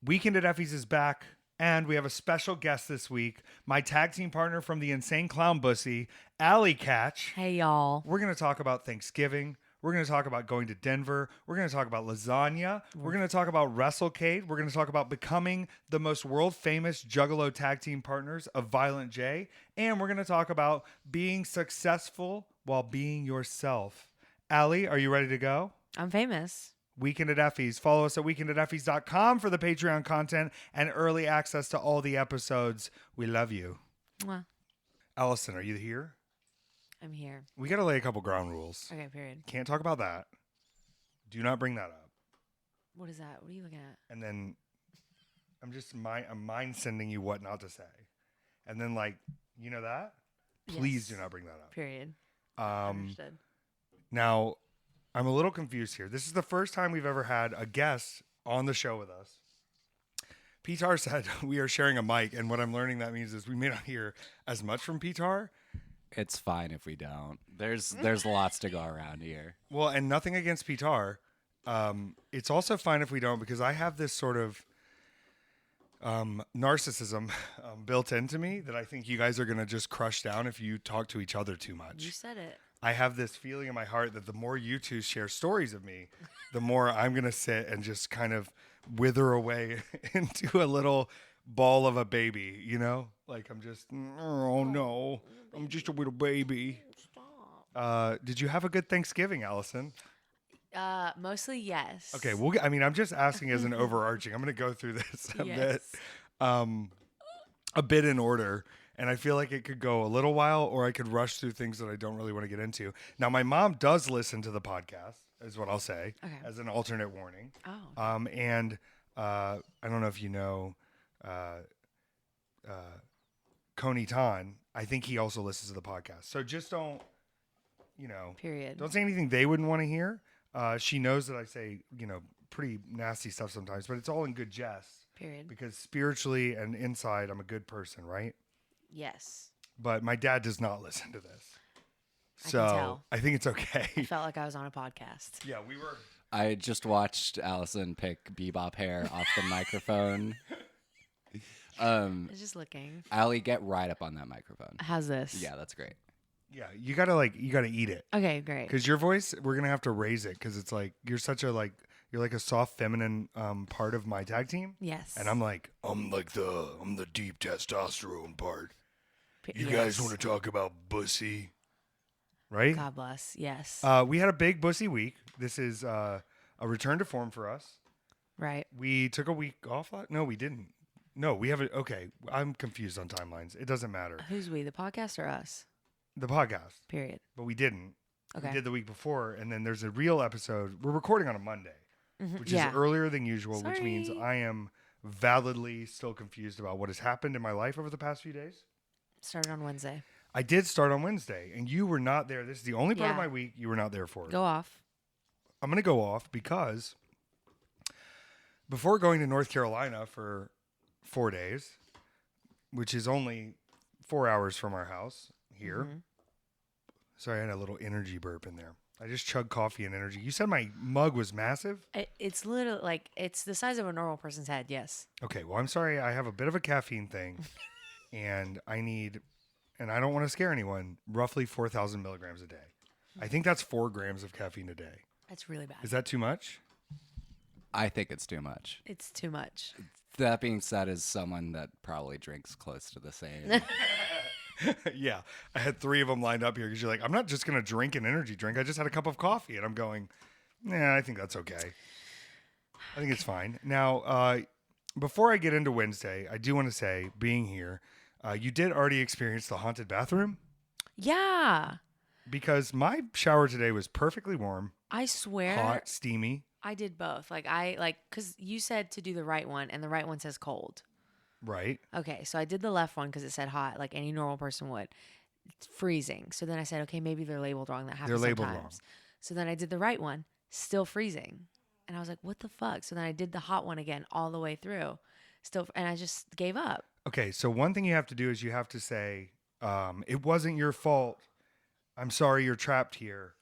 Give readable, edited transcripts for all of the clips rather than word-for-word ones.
Weekend at Effys is back, and we have a special guest this week. My tag team partner from the Insane Clown Bussy, Allie Catch. Hey, y'all. We're going to talk about Thanksgiving. We're going to talk about going to Denver. We're going to talk about lasagna. We're going to talk about WrestleCade. We're going to talk about becoming the most world famous Juggalo tag team partners of Violent J. And we're going to talk about being successful while being yourself. Allie, are you ready to go? I'm famous. Weekend at Effys. Follow us at weekendateffys.com for the Patreon content and early access to all the episodes. We love you. Mwah. Allison, are you here? I'm here. We got to lay a couple ground rules. Okay, period. Can't talk about that. Do not bring that up. What is that? What are you looking at? And then I'm mind sending you what not to say. And then you know that? Please do not bring that up. Period. Understood. Now, I'm a little confused here. This is the first time we've ever had a guest on the show with us. Petár said we are sharing a mic, and what I'm learning that means is we may not hear as much from Petár. It's fine if we don't. There's lots to go around here. Well, and nothing against Petár. It's also fine if we don't, because I have this sort of narcissism built into me that I think you guys are going to just crush down if you talk to each other too much. You said it. I have this feeling in my heart that the more you two share stories of me, the more I'm going to sit and just kind of wither away into a little ball of a baby, you know? Like I'm just, oh no, I'm just a little baby. Stop. Did you have a good Thanksgiving, Allison? Mostly yes. Okay, I'm just asking as an overarching. I'm going to go through this a bit in order. And I feel like it could go a little while, or I could rush through things that I don't really want to get into. Now, my mom does listen to the podcast, is what I'll say, as an alternate warning. Oh. And I don't know if you know Coney Tan. I think he also listens to the podcast. So just don't, Period. Don't say anything they wouldn't want to hear. She knows that I say, pretty nasty stuff sometimes, but it's all in good jest. Period. Because spiritually and inside, I'm a good person, right? Yes. But my dad does not listen to this. I So can tell. I think it's okay. I felt like I was on a podcast. Yeah, we were. I just watched Allison pick Bebop hair off the microphone. I was just looking. Allie, get right up on that microphone. How's this? Yeah, that's great. Yeah, you gotta eat it. Okay, great. Because your voice, we're gonna have to raise it because it's like you're such a you're like a soft feminine part of my tag team. Yes. And I'm the deep testosterone part. You yes. guys want to talk about bussy, right? God bless. Yes. We had a big bussy week. This is a return to form for us. Right. We took a week off. No, we didn't. No, we haven't. Okay, I'm confused on timelines. It doesn't matter. Who's we? The podcast or us? The podcast. Period. But we didn't. Okay. We did the week before, and then there's a real episode. We're recording on a Monday, which is earlier than usual, which means I am validly still confused about what has happened in my life over the past few days. Started on Wednesday. I did start on Wednesday, and you were not there. This is the only part of my week you were not there for. Go off. I'm going to go off because before going to North Carolina for 4 days, which is only 4 hours from our house here. Mm-hmm. Sorry, I had a little energy burp in there. I just chugged coffee and energy. You said my mug was massive? It's literally it's the size of a normal person's head. Yes. Okay, well, I'm sorry. I have a bit of a caffeine thing, and I don't want to scare anyone, roughly 4,000 milligrams a day. I think that's 4 grams of caffeine a day. That's really bad. Is that too much? I think it's too much. It's too much. That being said, as someone that probably drinks close to the same. Yeah, I had 3 of them lined up here because you're like, I'm not just going to drink an energy drink. I just had a cup of coffee, and I'm going, I think that's okay. I think it's fine. Now, before I get into Wednesday, I do want to say, being here, you did already experience the haunted bathroom. Yeah. Because my shower today was perfectly warm. I swear. Hot, steamy. I did both. Because you said to do the right one, and the right one says cold. Right. Okay, so I did the left one because it said hot, like any normal person would. It's freezing. So then I said, okay, maybe they're labeled wrong. That happens They're labeled sometimes. wrong. So then I did the right one, still freezing. And I was like, what the fuck? So then I did the hot one again all the way through. And I just gave up. Okay, so one thing you have to do is you have to say, it wasn't your fault. I'm sorry you're trapped here.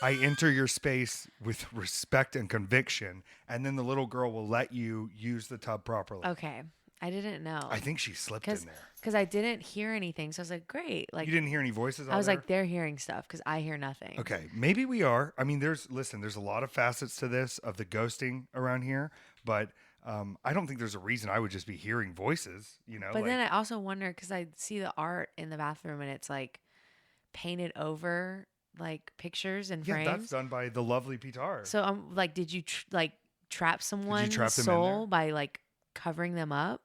I enter your space with respect and conviction, and then the little girl will let you use the tub properly. Okay. I didn't know. I think she slipped in there. Because I didn't hear anything. So I was like, great. Like, You didn't hear any voices out I was there? like, they're hearing stuff because I hear nothing. Okay, maybe we are. I mean, there's a lot of facets to this of the ghosting around here, but I don't think there's a reason I would just be hearing voices, you know? But then I also wonder because I see the art in the bathroom and it's like painted over like pictures and yeah, frames. that's done by the lovely Petár. So I'm like, did you trap someone's trap them in soul there? by like covering them up?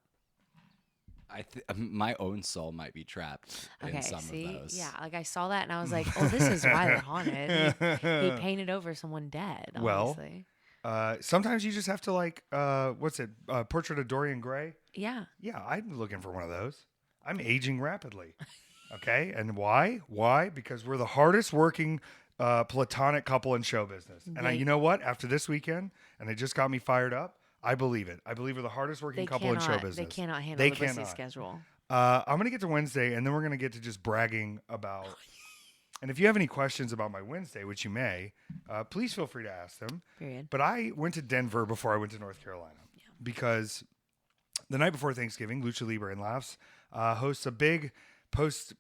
My own soul might be trapped Okay, in some see, of those. yeah, like I saw that and I was like, oh, this is why they're haunted. He painted over someone dead. Well, Obviously. Sometimes you just have to like, what's it? Portrait of Dorian Gray. Yeah. Yeah, I'm looking for one of those. I'm aging rapidly. Okay, and why? Why? Because we're the hardest working platonic couple in show business. And you know what? After this weekend, and it just got me fired up. I believe it. I believe we're the hardest working couple in show business. They cannot handle the busy schedule. I'm going to get to Wednesday, and then we're going to get to just bragging about. And if you have any questions about my Wednesday, which you may, please feel free to ask them. Period. But I went to Denver before I went to North Carolina because the night before Thanksgiving, Lucha Libre and Laughs hosts a big it's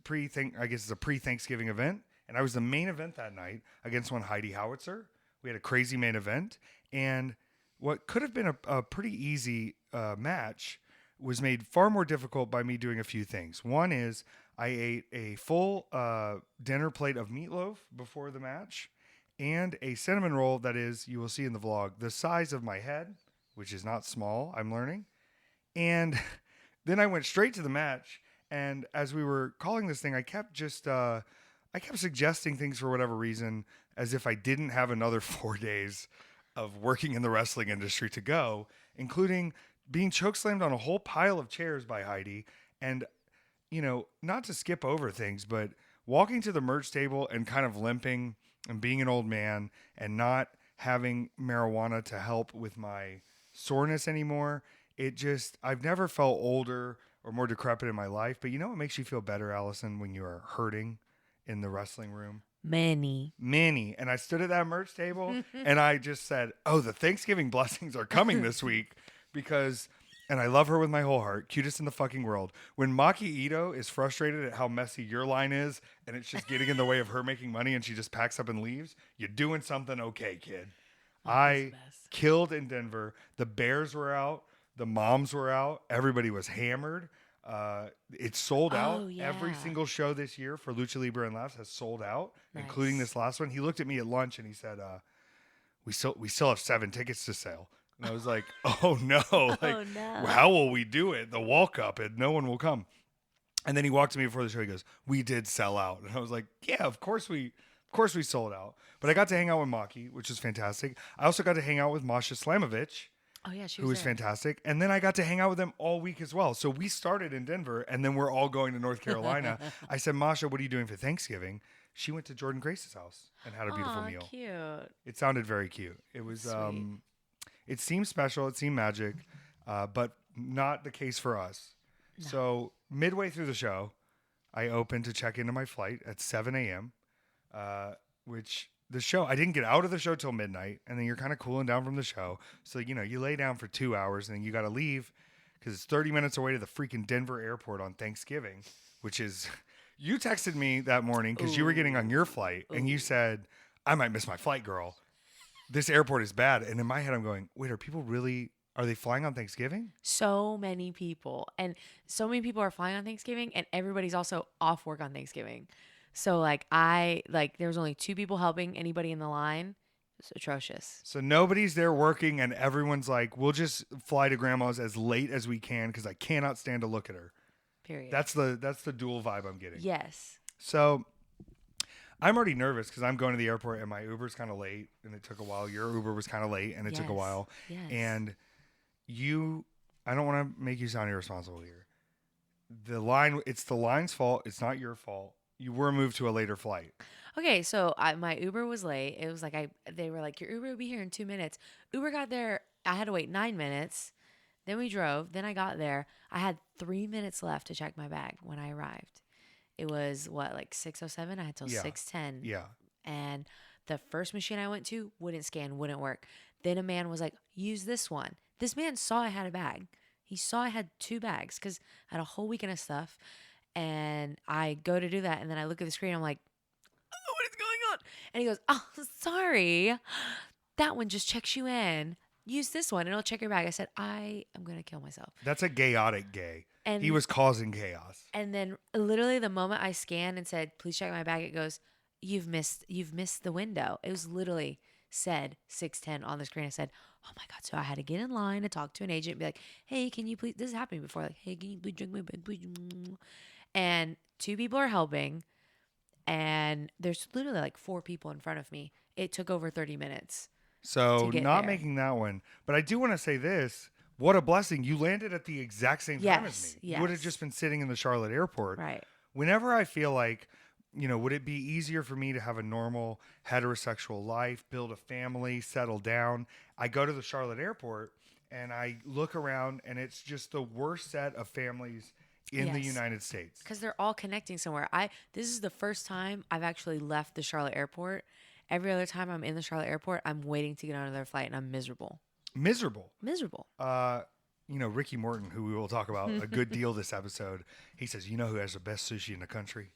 a pre-Thanksgiving event. And I was the main event that night against one Heidi Howitzer. We had a crazy main event. And what could have been a pretty easy match was made far more difficult by me doing a few things. One is I ate a full dinner plate of meatloaf before the match and a cinnamon roll that is, you will see in the vlog, the size of my head, which is not small, I'm learning. And then I went straight to the match. And as we were calling this thing, I kept suggesting things for whatever reason, as if I didn't have another 4 days of working in the wrestling industry to go, including being chokeslammed on a whole pile of chairs by Heidi. And, you know, not to skip over things, but walking to the merch table and kind of limping and being an old man and not having marijuana to help with my soreness anymore. I've never felt older or more decrepit in my life. But you know what makes you feel better, Allison, when you are hurting in the wrestling room? Many. And I stood at that merch table and I just said, oh, the Thanksgiving blessings are coming this week because, and I love her with my whole heart, cutest in the fucking world. When Maki Ito is frustrated at how messy your line is and it's just getting in the way of her making money and she just packs up and leaves, you're doing something okay, kid. I killed in Denver. The Bears were out. The moms were out. Everybody was hammered. It's sold out. Oh, yeah. Every single show this year for Lucha Libre and Laughs has sold out, Nice. including this last one. He looked at me at lunch and he said, we still have 7 tickets to sell. And I was like, oh no. Like, no. how will we do it? The walk up and no one will come. And then he walked to me before the show. He goes, we did sell out. And I was like, yeah, of course we sold out. But I got to hang out with Maki, which was fantastic. I also got to hang out with Masha Slamovich. Oh yeah, she who was there. fantastic. And then I got to hang out with them all week as well. So we started in Denver and then we're all going to North Carolina. I said, Masha, what are you doing for Thanksgiving? She went to Jordan Grace's house and had a beautiful meal. Cute. It sounded very cute. It was, Sweet. it seemed special. It seemed magic, but not the case for us. No. So midway through the show, I opened to check into my flight at 7 a.m., which... I didn't get out of the show till midnight, and then you're kind of cooling down from the show. So, you know, you lay down for 2 hours, and then you got to leave because it's 30 minutes away to the freaking Denver airport on Thanksgiving, which is, you texted me that morning because you were getting on your flight, and you said, I might miss my flight, girl. This airport is bad. And in my head, I'm going, wait, are they flying on Thanksgiving? So many people. And so many people are flying on Thanksgiving, and everybody's also off work on Thanksgiving. So there was only 2 people helping anybody in the line. It's atrocious. So nobody's there working and everyone's like, we'll just fly to grandma's as late as we can because I cannot stand to look at her. Period. That's the dual vibe I'm getting. Yes. So I'm already nervous because I'm going to the airport and my Uber's kind of late and it took a while. Your Uber was kind of late and it took a while. Yes. And I don't want to make you sound irresponsible here. It's the line's fault. It's not your fault. You were moved to a later flight. Okay, so my Uber was late. It was like they were like, your Uber will be here in 2 minutes. Uber got there. I had to wait 9 minutes. Then we drove. Then I got there. I had 3 minutes left to check my bag when I arrived. It was 6:07. I had till 6:10. Yeah. And The first machine I went to wouldn't scan, wouldn't work. Then a man was like, use this one. This man saw I had a bag. He saw I had 2 bags because I had a whole weekend of stuff. And I go to do that. And then I look at the screen. I'm like, oh, what is going on? And he goes, oh, sorry. That one just checks you in. Use this one and it'll check your bag. I said, I am going to kill myself. That's a chaotic gay. And He was causing chaos. And then literally the moment I scanned and said, please check my bag, it goes, you've missed the window. It was literally said 6:10 on the screen. I said, oh my God. So I had to get in line and talk to an agent and be like, hey, can you please, this has happened before. Like, hey, can you please drink my bag, please? And 2 people are helping. And there's literally like 4 people in front of me. It took over 30 minutes. So to get not there. making that one. But I do want to say this. What a blessing. You landed at the exact same time as me. You would have yes. just been sitting in the Charlotte airport. Right. Whenever I feel like, would it be easier for me to have a normal heterosexual life, build a family, settle down? I go to the Charlotte airport and I look around and it's just the worst set of families in the Yes. United States. Because they're all connecting somewhere. This is the first time I've actually left the Charlotte airport. Every other time I'm in the Charlotte airport, I'm waiting to get on another flight and I'm miserable. Miserable. Miserable. Ricky Morton, who we will talk about a good deal this episode, he says, you know who has the best sushi in the country?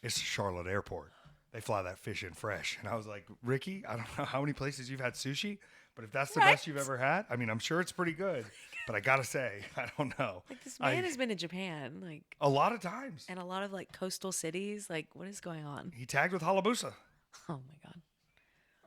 It's the Charlotte airport. They fly that fish in fresh. And I was like, Ricky, I don't know how many places you've had sushi, but if that's the best you've ever had, I mean, I'm sure it's pretty good. But I got to say, I don't know. Like this man has been in Japan, like A lot of times. and a lot of like coastal cities. Like, what is going on? He tagged with Hayabusa. Oh my God.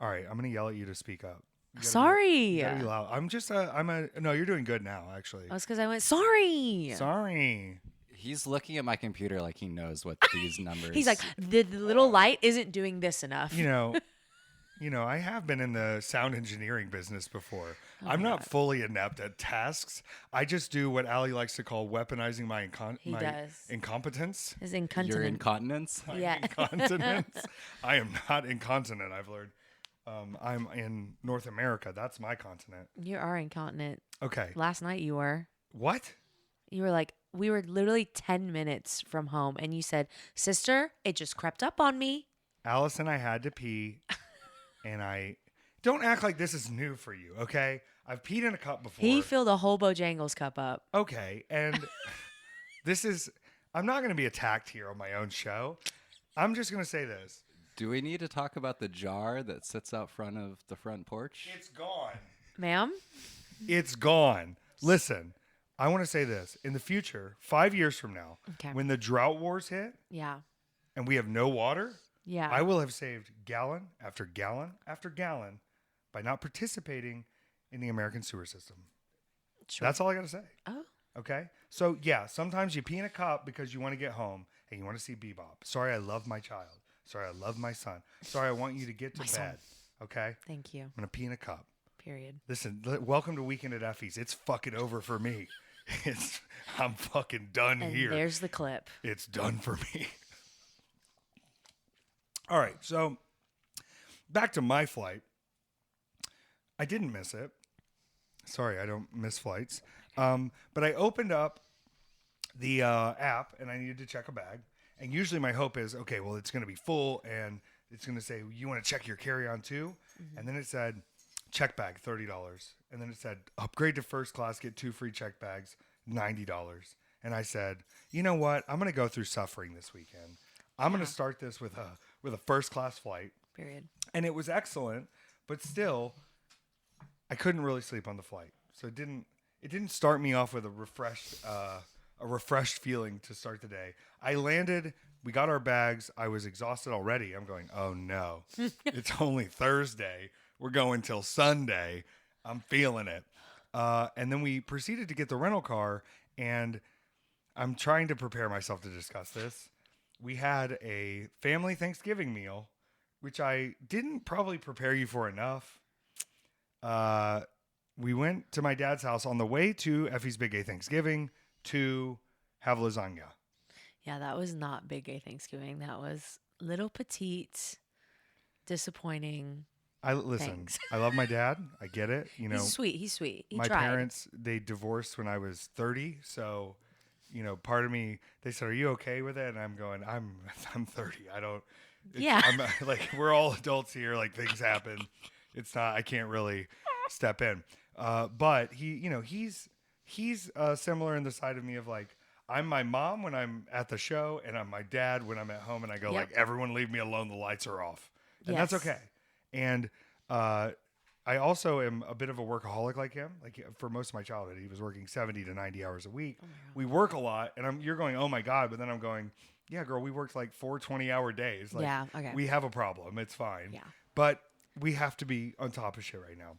All right, I'm going to yell at you to speak up. You gotta Sorry. you gotta be loud. No, you're doing good now, actually. That was because I went, sorry. Sorry. He's looking at my computer like he knows what these numbers. He's like, the little light isn't doing this enough. I have been in the sound engineering business before. Oh I'm not fully inept at tasks. I just do what Allie likes to call weaponizing my He does. incompetence. His your incontinent. incontinence. Yeah. Incontinence. I am not incontinent, I've learned. I'm in North America. That's my continent. You are incontinent. Okay. Last night you were. What? You were like, we were literally 10 minutes from home. And you said, sister, it just crept up on me. Alice and I had to pee. And don't act like this is new for you, okay? I've peed in a cup before. He filled a whole Bojangles cup up. Okay. And I'm not going to be attacked here on my own show. I'm just going to say this. Do we need to talk about the jar that sits out front of the front porch? It's gone. Ma'am? It's gone. Listen, I want to say this. In the future, 5 years from now, Okay. when the drought wars hit Yeah. and we have no water, Yeah. I will have saved gallon after gallon after gallon by not participating in the American sewer system. Sure. That's all I got to say. Oh. Okay? So, yeah, sometimes you pee in a cup because you want to get home and you want to see Bebop. Sorry, I love my child. Sorry, I love my son. Sorry, I want you to get to My bed. son. Okay? Thank you. I'm going to pee in a cup. Period. Listen, welcome to Weekend at Effy's. It's fucking over for me. I'm fucking done And here. there's the clip. It's done for me. All right, so back to my flight. I didn't miss it. Sorry, I don't miss flights. But I opened up the app and I needed to check a bag. And usually my hope is, okay, well, it's going to be full and it's going to say, you want to check your carry-on too? Mm-hmm. And then it said, check bag, $30. And then it said, upgrade to first class, get 2 free check bags, $90. And I said, you know what? I'm going to go through suffering this weekend. I'm going to start this with a first class flight. Period. And it was excellent, but still, I couldn't really sleep on the flight. So it didn't start me off with a refreshed feeling to start the day. I landed, we got our bags. I was exhausted already. I'm going, oh no, it's only Thursday. We're going till Sunday. I'm feeling it. And then we proceeded to get the rental car, and I'm trying to prepare myself to discuss this. We had a family Thanksgiving meal, which I didn't probably prepare you for enough. We went to my dad's house on the way to Effy's Big Gay Thanksgiving to have lasagna. Yeah, that was not Big Gay Thanksgiving. That was little petite, disappointing. Listen, Thanks. I love my dad. I get it. You know, He's sweet. He's sweet. He my tried. parents, they divorced when I was 30. So, part of me, they said, are you okay with it? And I'm going, I'm 30. Yeah. I'm like, we're all adults here. Like things happen. It's not. I can't really step in. But he's similar in the side of me of like, I'm my mom when I'm at the show, and I'm my dad when I'm at home, and I go Yep. like, everyone leave me alone. The lights are off, and that's Yes. okay. And I also am a bit of a workaholic like him. Like for most of my childhood, he was working 70 to 90 hours a week. We work a lot, and you're going, oh my God, but then I'm going, yeah, girl, we worked like 4 20-hour days. Like, Yeah, okay. we have a problem. It's fine. Yeah. But we have to be on top of shit right now.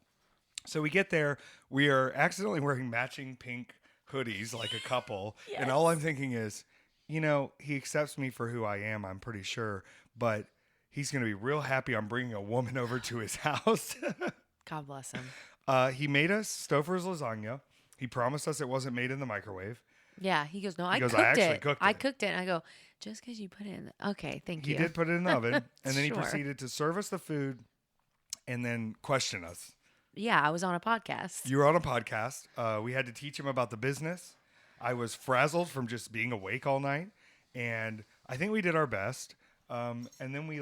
So we get there. We are accidentally wearing matching pink hoodies like a couple. And all I'm thinking is, he accepts me for who I am, I'm pretty sure. But he's going to be real happy I'm bringing a woman over to his house. God bless him. He made us Stouffer's lasagna. He promised us it wasn't made in the microwave. Yeah, he goes, no, I goes, cooked "I actually it. cooked I it." cooked it. And I go, just because you put it in. Okay, thank He you. did put it in the oven. And then he Sure. proceeded to serve us the food and then question us. Yeah, I was on a podcast. You were on a podcast. We had to teach him about the business. I was frazzled from just being awake all night. And I think we did our best. And then we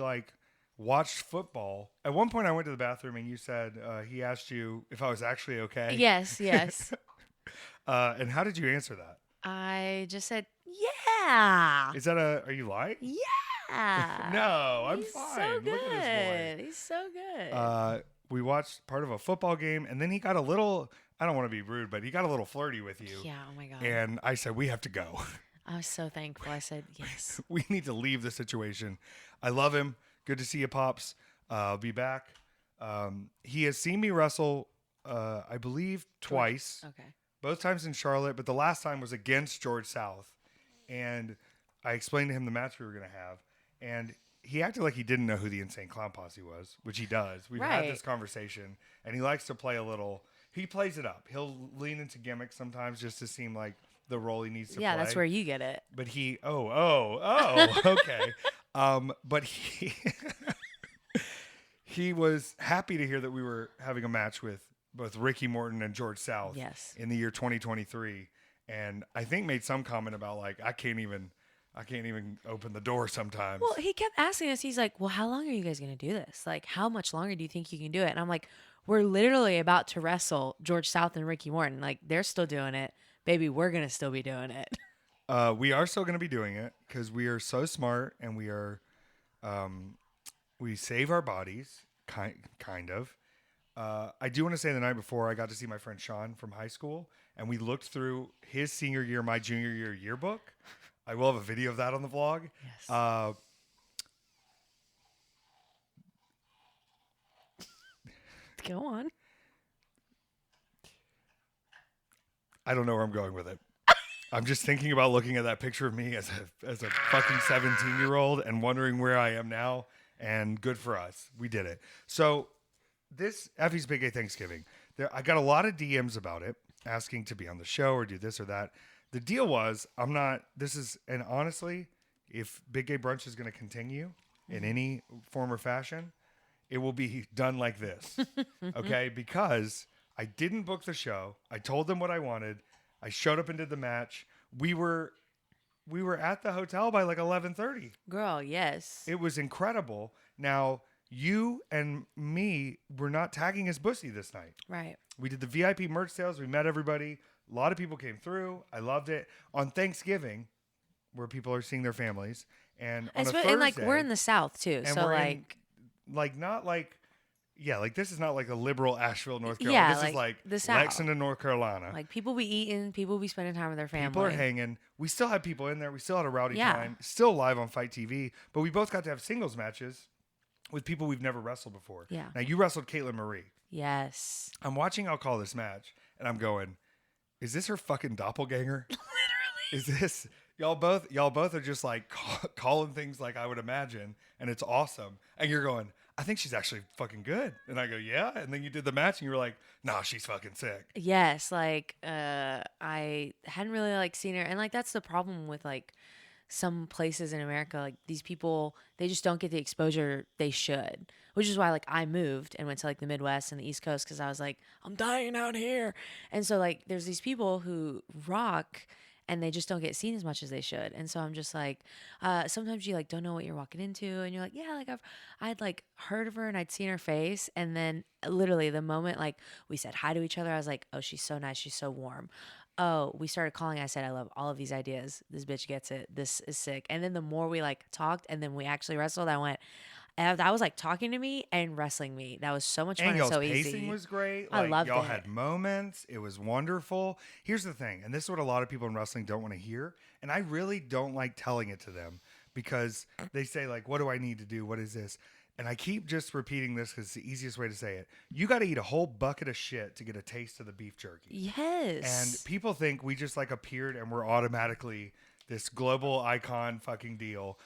watched football. At one point I went to the bathroom and you said, he asked you if I was actually okay. Yes. And how did you answer that? I just said, yeah. Is that are you lying? Yeah. No, I'm He's fine. so Look good. at this boy. He's so good. We watched part of a football game, and then he got a little, I don't want to be rude, but he got a little flirty with you. Yeah, oh my God. And I said, we have to go. I was so thankful. I said, yes. We need to leave the situation. I love him. Good to see you, Pops. I'll be back. He has seen me wrestle, I believe, twice. Okay. Both times in Charlotte, but the last time was against George South. And I explained to him the match we were going to have. And he acted like he didn't know who the Insane Clown Posse was, which he does. We've had Right. this conversation, and he likes to play a little. He plays it up. He'll lean into gimmicks sometimes just to seem like the role he needs to Yeah, play. that's where you get it. But he, okay. But he was happy to hear that we were having a match with both Ricky Morton and George South Yes. in the year 2023. And I think made some comment about I can't even open the door sometimes. Well, he kept asking us, he's like, well, how long are you guys going to do this? Like, how much longer do you think you can do it? And I'm like, we're literally about to wrestle George South and Ricky Morton. Like, they're still doing it. Baby, we're going to still be doing it. We are still going to be doing it because we are so smart and we are, we save our bodies, kind of. I do want to say the night before I got to see my friend Sean from high school, and we looked through his senior year, my junior year yearbook. I will have a video of that on the vlog. Yes. Go on. I don't know where I'm going with it. I'm just thinking about looking at that picture of me as a fucking 17-year-old and wondering where I am now. And good for us, we did it. So this Effy's Big Gay Thanksgiving, I got a lot of DMs about it, asking to be on the show or do this or that. The deal was, and honestly, if Big Gay Brunch is going to continue in any form or fashion, it will be done like this, okay? Because I didn't book the show. I told them what I wanted. I showed up and did the match. We were at the hotel by 11:30. Girl, yes. It was incredible. Now, you and me were not tagging as Bussy this night. Right. We did the VIP merch sales. We met everybody. A lot of people came through. I loved it. On Thanksgiving, where people are seeing their families, and on a Thursday, and we're in the South too, and so we're this is not like a liberal Asheville, North Carolina. Yeah, This is like like the South. Lexington, North Carolina. like people be eating, people be spending time with their family. People are hanging. We still had people in there. We still had a rowdy Yeah. time. Still live on Fight TV. But we both got to have singles matches with people we've never wrestled before. Yeah. Now, you wrestled Caitlin Marie. Yes. I'm watching I'll Call This Match, and I'm going, is this her fucking doppelganger? Literally. Is this... Y'all both are just calling things like I would imagine, and it's awesome. And you're going, I think she's actually fucking good. And I go, yeah. And then you did the match, and you were like, nah, she's fucking sick. Yes, I hadn't really seen her, and that's the problem with some places in America. Like these people, they just don't get the exposure they should, which is why I moved and went to the Midwest and the East Coast because I was like, I'm dying out here. And so there's these people who rock, and they just don't get seen as much as they should. And so I'm just like, sometimes you like don't know what you're walking into, and you're like, yeah, like I'd like heard of her and I'd seen her face, and then literally the moment like we said hi to each other, I was like, oh, she's so nice, she's so warm. Oh, we started calling. I said, I love all of these ideas. This bitch gets it. This is sick. And then the more we like talked and then we actually wrestled, I went, that was like talking to me and wrestling me. That was so much fun And and y'all's so pacing easy. was great. I Like, loved y'all it. had moments. It was wonderful. Here's the thing, and this is what a lot of people in wrestling don't want to hear. And I really don't like telling it to them because they say, like, what do I need to do? What is this? And I keep just repeating this because it's the easiest way to say it. You got to eat a whole bucket of shit to get a taste of the beef jerky. Yes. And people think we just like appeared and we're automatically this global icon fucking deal.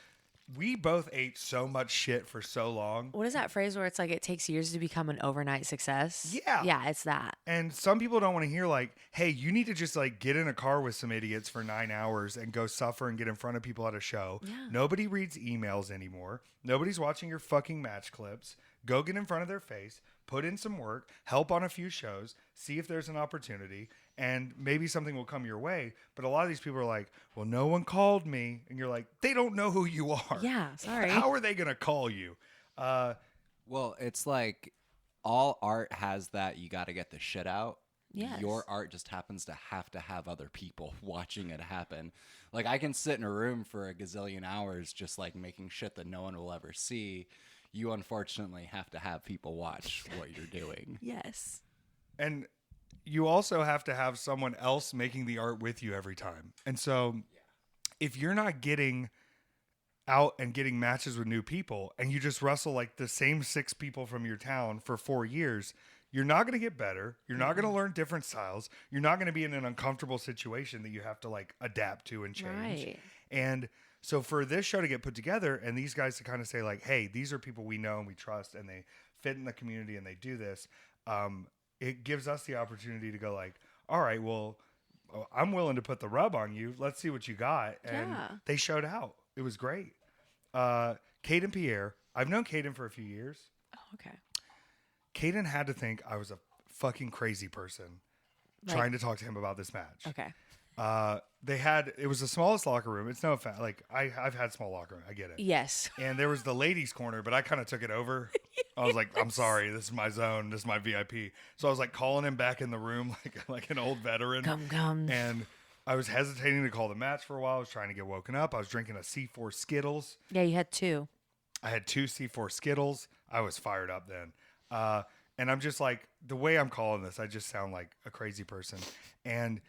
We both ate so much shit for so long. What is that phrase where it's like it takes years to become an overnight success? Yeah. Yeah, it's that. And some people don't want to hear like, hey, you need to just like get in a car with some idiots for 9 hours and go suffer and get in front of people at a show. Yeah. Nobody reads emails anymore. Nobody's watching your fucking match clips. Go get in front of their face, put in some work, help on a few shows, see if there's an opportunity, and maybe something will come your way. But a lot of these people are like, well, no one called me. And you're like, they don't know who you are. Yeah, sorry. How are they going to call you? Well, it's like all art has that you got to get the shit out. Yes. Your art just happens to have other people watching it happen. Like I can sit in a room for a gazillion hours just like making shit that no one will ever see. You unfortunately have to have people watch what you're doing. Yes. And you also have to have someone else making the art with you every time. And so if you're not getting out and getting matches with new people and you just wrestle like the same 6 people from your town for 4 years, you're not going to get better. You're not going to learn different styles. You're not going to be in an uncomfortable situation that you have to like adapt to and change. Right. And so for this show to get put together and these guys to kind of say like, hey, these are people we know and we trust and they fit in the community and they do this, it gives us the opportunity to go like, all right, well, I'm willing to put the rub on you. Let's see what you got. And Yeah. they showed out. It was great. Kate and Pierre, I've known Caden for a few years. Oh, okay. Caden had to think I was a fucking crazy person Like- trying to talk to him about this match. Okay. It was the smallest locker room. It's no offense. Like I've had small locker room. I get it. Yes. And there was the ladies' corner, but I kind of took it over. I was like, I'm sorry, this is my zone, this is my VIP. So I was like calling him back in the room like an old veteran. Come. And I was hesitating to call the match for a while. I was trying to get woken up. I was drinking a C4 Skittles. Yeah, you had 2. I had 2 C4 Skittles. I was fired up then. And I'm just like, the way I'm calling this, I just sound like a crazy person. And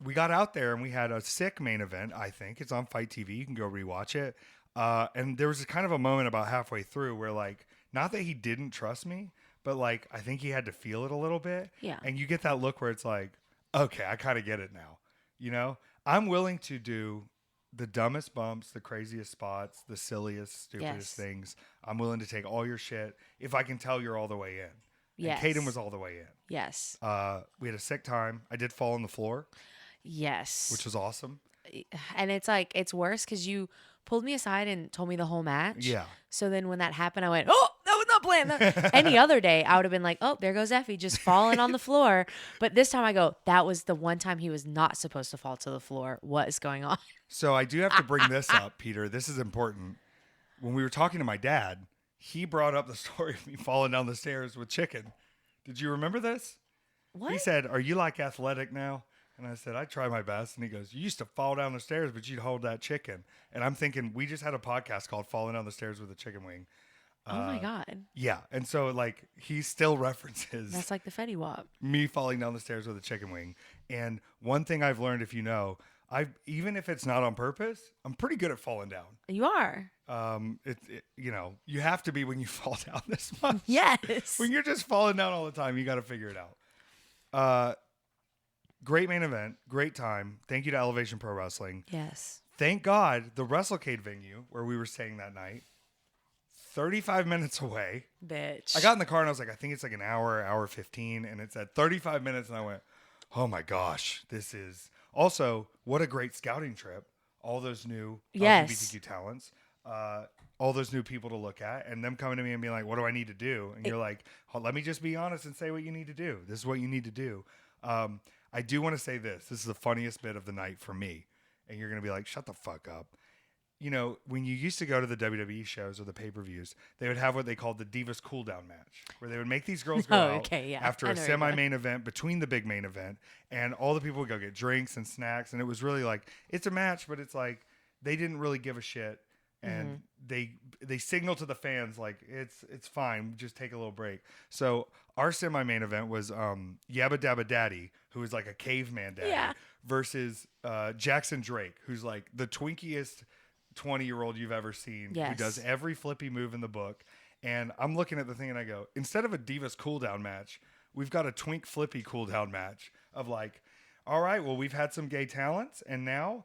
we got out there and we had a sick main event, I think. It's on Fight TV. You can go rewatch it. And there was kind of a moment about halfway through where like, not that he didn't trust me, but like, I think he had to feel it a little bit. Yeah. And you get that look where it's like, okay, I kind of get it now. You know, I'm willing to do the dumbest bumps, the craziest spots, the silliest, stupidest Yes. things. I'm willing to take all your shit if I can tell you're all the way in. Yes. And Caden was all the way in. Yes. We had a sick time. I did fall on the floor, Yes. which was awesome. And it's like, it's worse because you pulled me aside and told me the whole match. Yeah. So then when that happened, I went, oh, that was not planned. Any other day, I would have been like, oh, there goes Effy just falling on the floor. But this time I go, that was the one time he was not supposed to fall to the floor. What is going on? So I do have to bring this up, Peter. This is important. When we were talking to my dad, he brought up the story of me falling down the stairs with chicken. Did you remember this? What? He said, are you like athletic now? And I said, I try my best. And he goes, you used to fall down the stairs, but you'd hold that chicken. And I'm thinking, we just had a podcast called Falling Down the Stairs with a Chicken Wing. Oh my God. Yeah. And so, like, he still references That's like the Fetty Wap. me falling down the stairs with a chicken wing. And one thing I've learned, if you know, even if it's not on purpose, I'm pretty good at falling down. You are. You have to be when you fall down this much. Yes. When you're just falling down all the time, you got to figure it out. Great main event, great time. Thank you to Elevation Pro Wrestling. Yes. Thank God the WrestleCade venue where we were staying that night, 35 minutes away. Bitch. I got in the car and I was like, I think it's like an hour 15, and it said 35 minutes, and I went, oh my gosh, this is also what a great scouting trip. All those new Yes. LGBTQ talents, all those new people to look at, and them coming to me and being like, what do I need to do? And you're like, let me just be honest and say what you need to do. This is what you need to do. I do want to say this. This is the funniest bit of the night for me. And you're going to be like, shut the fuck up. You know, when you used to go to the WWE shows or the pay-per-views, they would have what they called the Divas Cool-Down match, where they would make these girls go out after a semi-main event between the big main event, and all the people would go get drinks and snacks, and it was really like, it's a match, but it's like, they didn't really give a shit, and they signal to the fans, like, it's fine, just take a little break. So our semi-main event was Yabba Dabba Daddy, who was like a caveman daddy, versus Jackson Drake, who's like the twinkiest 20-year-old you've ever seen, who does every flippy move in the book. And I'm looking at the thing and I go, instead of a Divas cool-down match, we've got a twink flippy cool-down match of like, all right, well, we've had some gay talents, and now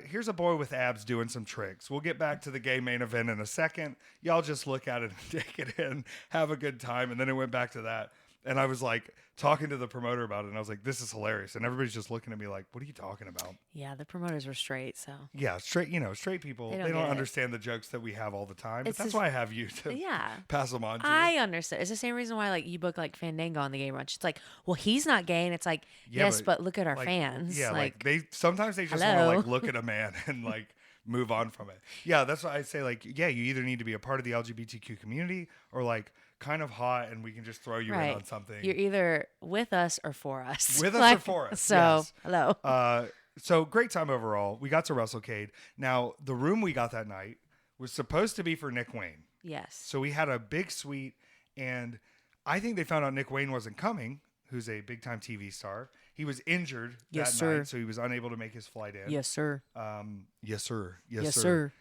here's a boy with abs doing some tricks. We'll get back to the gay main event in a second. Y'all just look at it and take it in, have a good time. And then it went back to that. And I was like talking to the promoter about it, and I was like, this is hilarious. And everybody's just looking at me like, what are you talking about? Yeah, the promoters were straight, so. Yeah, straight people, they don't understand the jokes that we have all the time. But that's why I have you to pass them on to. I understand. It's the same reason why like you book like Fandango on the Gay Brunch. It's like, well, he's not gay, and it's like, yes, but look at our fans. Yeah, like they sometimes they just want to like look at a man and like move on from it. Yeah, that's why I say like, yeah, you either need to be a part of the LGBTQ community or like kind of hot, and we can just throw you in on something. You're either with us or for us. With us or for us. So, hello. So great time overall. We got to WrestleCade. Now, the room we got that night was supposed to be for Nick Wayne. Yes. So we had a big suite, and I think they found out Nick Wayne wasn't coming, who's a big-time TV star. He was injured that night, so he was unable to make his flight in. Yes, sir. Yes, sir.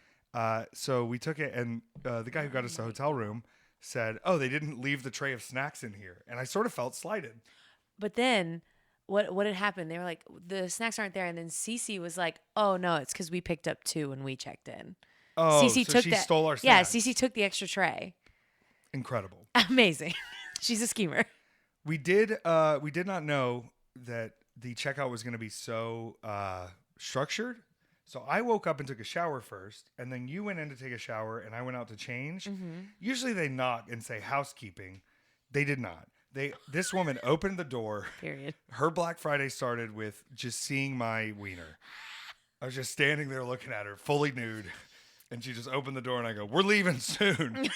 So we took it, and the guy who got us the hotel room said, oh, they didn't leave the tray of snacks in here. And I sort of felt slighted. But then what had happened? They were like, the snacks aren't there. And then Cece was like, oh, no, it's because we picked up 2 when we checked in. Oh, Cece so she stole our snacks. Yeah, Cece took the extra tray. Incredible. Amazing. She's a schemer. We did not know that the checkout was going to be so structured. So I woke up and took a shower first, and then you went in to take a shower, and I went out to change. Usually they knock and say housekeeping. They did not. This woman opened the door. Period. Her Black Friday started with just seeing my wiener. I was just standing there looking at her, fully nude, and she just opened the door, and I go, we're leaving soon.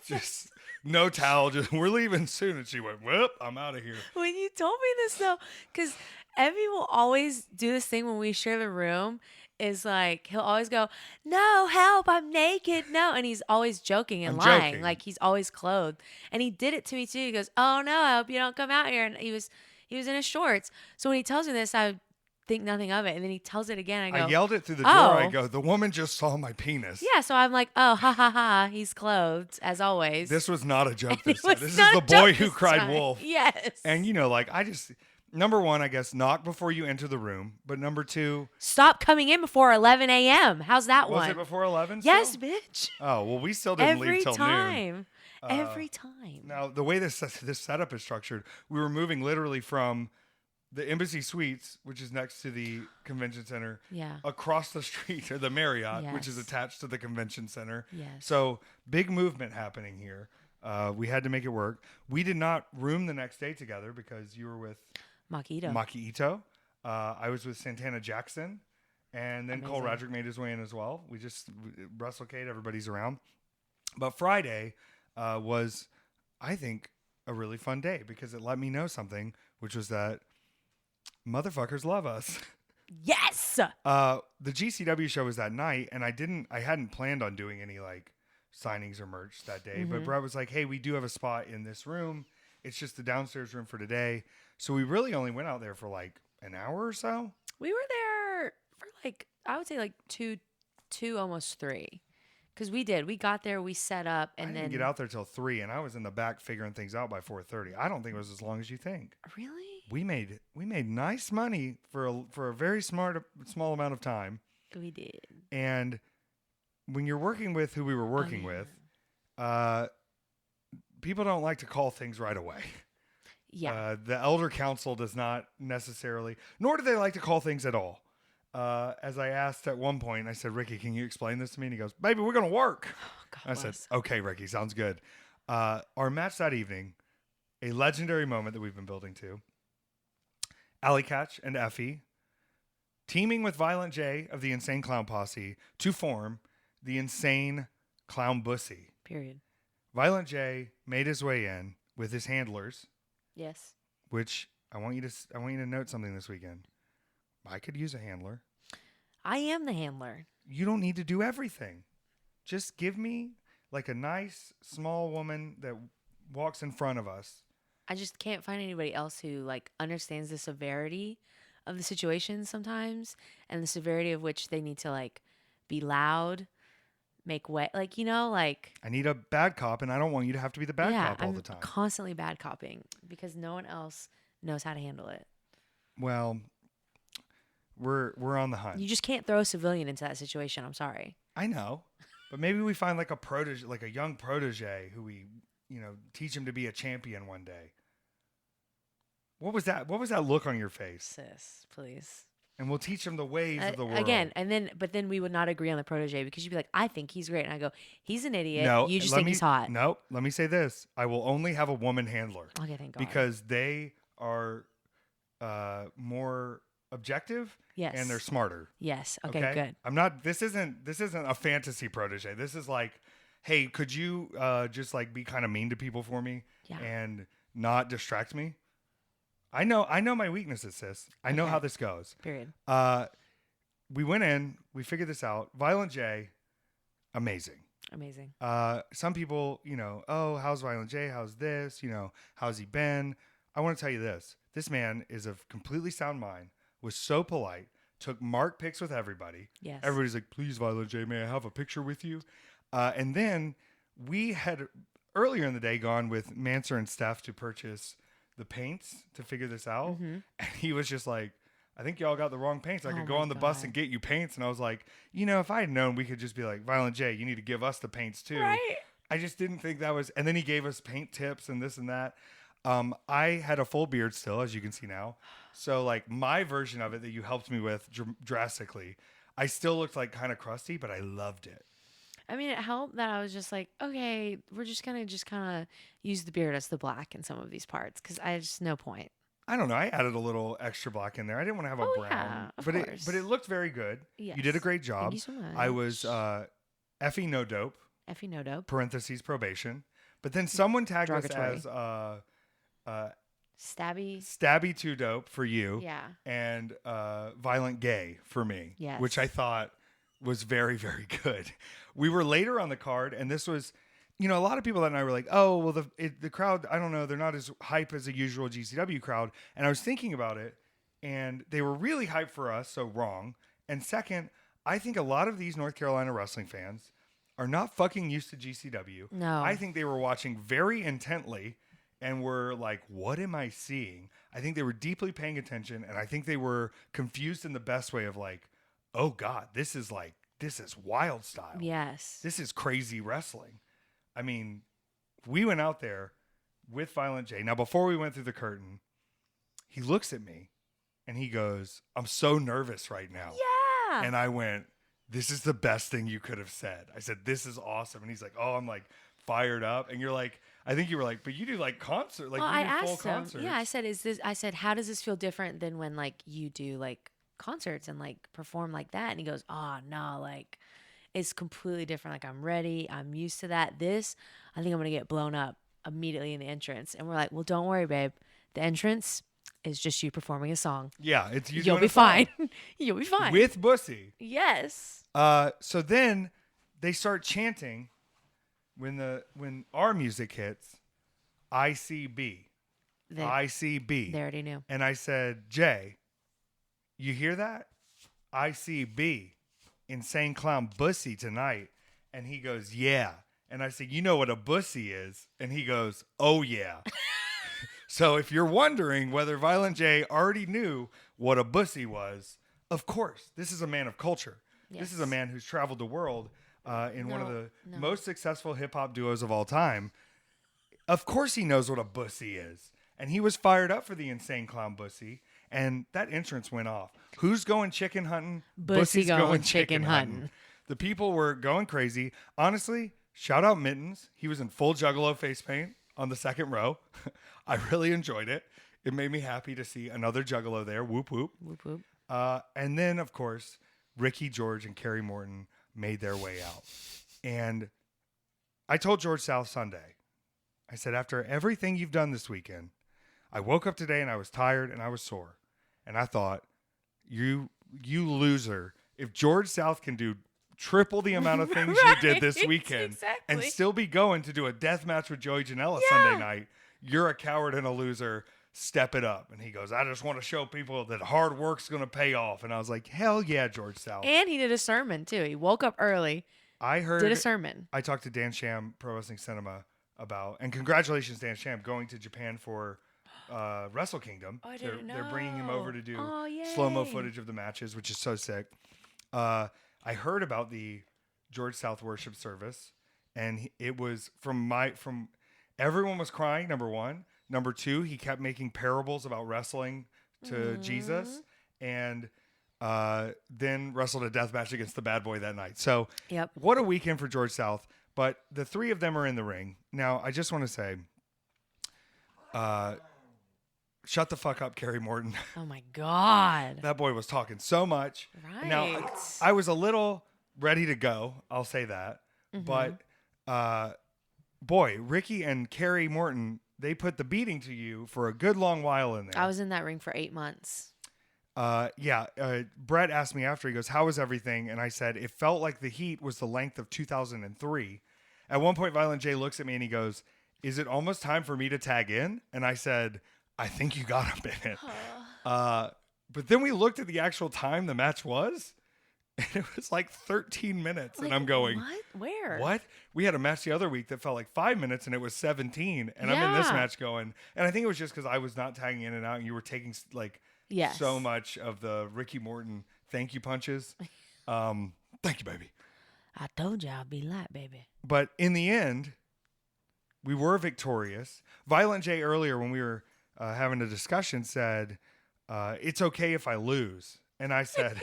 Just no towel, just we're leaving soon. And she went, whoop, I'm out of here. When you told me this, though, because Effy will always do this thing when we share the room, is like, he'll always go, no, help, I'm naked, no. And he's always joking and lying. Joking. Like, he's always clothed. And he did it to me, too. He goes, oh, no, I hope you don't come out here. And he was in his shorts. So when he tells me this, I think nothing of it. And then he tells it again. I go, I yelled it through the door. I go, the woman just saw my penis. Yeah, so I'm like, oh, ha, ha, ha. He's clothed, as always. This was not a joke this time. This is the boy who cried wolf. Yes. And, you know, like, number one, I guess, knock before you enter the room. But number two, stop coming in before 11 a.m. How's that one? Was it before 11? Yes, bitch. Oh, well, we still didn't leave till noon. Every time. Now, the way this setup is structured, we were moving literally from the Embassy Suites, which is next to the convention center, across the street to the Marriott, which is attached to the convention center. Yes. So big movement happening here. We had to make it work. We did not room the next day together because you were with Maki Ito. I was with Santana Jackson, and then Cole Radrick made his way in as well. We just WrestleCade, everybody's around. But Friday was, I think, a really fun day because it let me know something, which was that motherfuckers love us. Yes. The GCW show was that night, and I hadn't planned on doing any like signings or merch that day. But Brett was like, "Hey, we do have a spot in this room. It's just the downstairs room for today." So we really only went out there for like an hour or so. We were there for like, I would say like two, almost 3. Because we got there, we set up, and I didn't get out there till 3, and I was in the back figuring things out by 4:30. I don't think it was as long as you think. Really? We made nice money for a very small amount of time. We did. And when you're working with who we were working with, people don't like to call things right away. Yeah. The elder council does not necessarily, nor do they like to call things at all. As I asked at one point, I said, Ricky, can you explain this to me? And he goes, baby, we're going to work. God I said, okay, Ricky, sounds good. Our match that evening, a legendary moment that we've been building to. Alley Catch and Effy, teaming with Violent J of the Insane Clown Posse to form the Insane Clown Bussy. Period. Violent J made his way in with his handlers, Yes. which I want you to note something this weekend. I could use a handler. I am the handler. You don't need to do everything. Just give me like a nice small woman that walks in front of us. I just can't find anybody else who like understands the severity of the situation sometimes and the severity of which they need to like be loud, make way, like, you know, like. I need a bad cop, and I don't want you to have to be the bad cop all I'm the time. constantly bad copping because no one else knows how to handle it. Well, we're on the hunt. You just can't throw a civilian into that situation. I'm sorry. I know, but maybe we find like a protege, like a young protege who we, teach him to be a champion one day. What was that? What was that look on your face? Sis, please. And we'll teach him the ways of the world. Again, but then we would not agree on the protege because you'd be like, I think he's great. And I go, he's an idiot. No, You just think he's hot. No, let me say this. I will only have a woman handler. Okay, thank God. Because they are more objective. Yes. And they're smarter. Yes. Okay, good. I'm not, this isn't a fantasy protege. This is like, hey, could you just like be kind of mean to people for me? Yeah. And not distract me? I know my weaknesses, sis. I know Okay. how this goes. Period. We went in, we figured this out. Violent J, amazing. Amazing. Some people, oh, how's Violent J? How's this? How's he been? I want to tell you this. This man is of completely sound mind, was so polite, took mark pics with everybody. Yes. Everybody's like, please, Violent J, may I have a picture with you? And then we had earlier in the day gone with Manser and Steph to purchase the paints to figure this out. Mm-hmm. And he was just like, I think y'all got the wrong paints. I Oh could go my on the bus God. and get you paints. And I was like, if I had known, we could just be like, Violent J, you need to give us the paints too. Right. I just didn't think that was, and then he gave us paint tips and this and that. I had a full beard still, as you can see now. So like my version of it that you helped me with drastically, I still looked like kind of crusty, but I loved it. I mean, it helped that I was just like, okay, we're just gonna kind of use the beard as the black in some of these parts because I just no point. I don't know. I added a little extra black in there. I didn't want to have a brown, yeah, of but course. it looked very good. Yes. You did a great job. Thank you so much. I was Effy no dope Effy no dope. parentheses probation, but then someone tagged us Derogatory. as Stabby. Stabby too dope for you, Yeah. and violent gay for me, Yes. which I thought was very, very good. We were later on the card, and this was, a lot of people that night were like, oh, well, the crowd, I don't know, they're not as hype as a usual GCW crowd. And I was thinking about it, and they were really hyped for us, so wrong. And second, I think a lot of these North Carolina wrestling fans are not fucking used to GCW. No. I think they were watching very intently and were like, what am I seeing? I think they were deeply paying attention, and I think they were confused in the best way of like, oh God, this is wild style. Yes. This is crazy wrestling. I mean, we went out there with Violent J. Now, before we went through the curtain, he looks at me and he goes, I'm so nervous right now. Yeah. And I went, this is the best thing you could have said. I said, this is awesome. And he's like, oh, I'm like fired up. And you're like, I think you were like, but you do like concert, like well, you I do full asked him. concerts. Yeah, I said, how does this feel different than when like you do like concerts and like perform like that? And he goes, oh no, like it's completely different. Like I'm ready. I'm used to that. This, I think I'm gonna get blown up immediately in the entrance. And we're like, well, don't worry, babe. The entrance is just you performing a song. Yeah, it's you. You'll doing be a song fine. You'll be fine. with Bussy. Yes. So then they start chanting when our music hits, ICB. They ICB. already knew. And I said, Jay, you hear that? ICB. Insane Clown Bussy tonight. And he goes, yeah. And I said, you know what a bussy is? And he goes, oh yeah. So if you're wondering whether Violent J already knew what a bussy was, of course, this is a man of culture. This is a Yes. man who's traveled the world in one of the No. most successful hip hop duos of all time. Of course he knows what a bussy is. And he was fired up for the Insane Clown Bussy. And that entrance went off. Who's going chicken hunting? Bussy Bussy's going chicken hunting. The people were going crazy. Honestly, shout out Mittens. He was in full Juggalo face paint on the second row. I really enjoyed it. It made me happy to see another Juggalo there. Whoop, whoop. Whoop whoop. And then, of course, Ricky, George, and Carrie Morton made their way out. And I told George South Sunday, I said, after everything you've done this weekend, I woke up today and I was tired and I was sore. And I thought, you loser. If George South can do triple the amount of things you did this weekend and still be going to do a death match with Joey Janela Sunday night, you're a coward and a loser. Step it up. And he goes, I just want to show people that hard work's going to pay off. And I was like, hell yeah, George South. And he did a sermon too. He woke up early. Did a sermon. I talked to Dan Sham, Pro Wrestling Cinema, about, and congratulations, Dan Sham, going to Japan for Wrestle Kingdom. Oh, I didn't know. They're bringing him over to do yay. slow-mo footage of the matches, which is so sick. I heard about the George South worship service, and it was from everyone was crying, number one. Number two, he kept making parables about wrestling to Jesus, and then wrestled a death match against the Bad Boy that night. So what a weekend for George South. But the three of them are in the ring. Now, I just want to say, shut the fuck up, Carrie Morton. Oh, my God. That boy was talking so much. Right. Now, I was a little ready to go. I'll say that. But, boy, Ricky and Carrie Morton, they put the beating to you for a good long while in there. I was in that ring for 8 months. Brett asked me after, he goes, how was everything? And I said, it felt like the heat was the length of 2003. At one point, Violent J looks at me and he goes, is it almost time for me to tag in? And I said, I think you got a minute. But then we looked at the actual time the match was, and it was like 13 minutes. And I'm going, what? Where? What? We had a match the other week that felt like 5 minutes and it was 17. And I'm in this match going, and I think it was just because I was not tagging in and out and you were taking like so much of the Ricky Morton thank you punches. Thank you, baby. I told you I'd be light, baby. But in the end, we were victorious. Violent J earlier when we were having a discussion said, it's okay if I lose. And I said,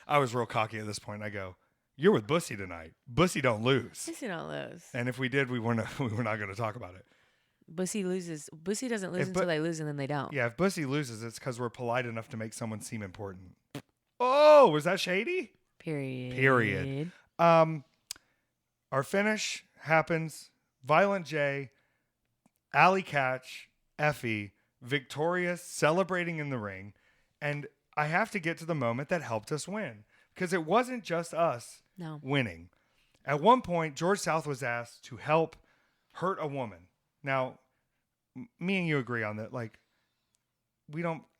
I was real cocky at this point. I go, you're with Bussy tonight. Bussy don't lose. Bussy don't lose. And if we did, we were not going to talk about it. Bussy loses. Bussy doesn't lose until they lose, and then they don't. Yeah, if Bussy loses, it's because we're polite enough to make someone seem important. Oh, was that shady? Period. Our finish happens. Violent J, Alley Catch, Effy, victorious, celebrating in the ring. And I have to get to the moment that helped us win. Because it wasn't just us winning. At one point, George South was asked to help hurt a woman. Now, me and you agree on that. Like,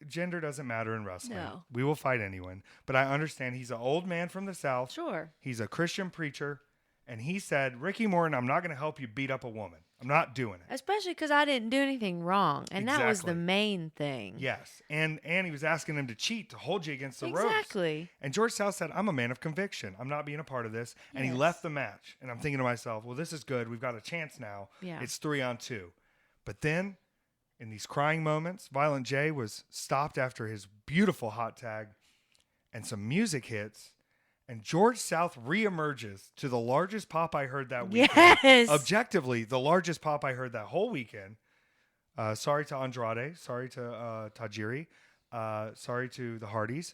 gender doesn't matter in wrestling. No. We will fight anyone. But I understand he's an old man from the South. Sure. He's a Christian preacher. And he said, Ricky Morton, I'm not going to help you beat up a woman. I'm not doing it. Especially because I didn't do anything wrong. And that was the main thing. Yes. And he was asking him to cheat, to hold you against the ropes. Exactly. And George South said, I'm a man of conviction. I'm not being a part of this. And he left the match. And I'm thinking to myself, well, this is good. We've got a chance now. Yeah. It's 3-on-2. But then, in these crying moments, Violent J was stopped after his beautiful hot tag. And some music hits. And George South reemerges to the largest pop I heard that weekend. Yes. Objectively, the largest pop I heard that whole weekend. Sorry to Andrade. Sorry to Tajiri. Sorry to the Hardys.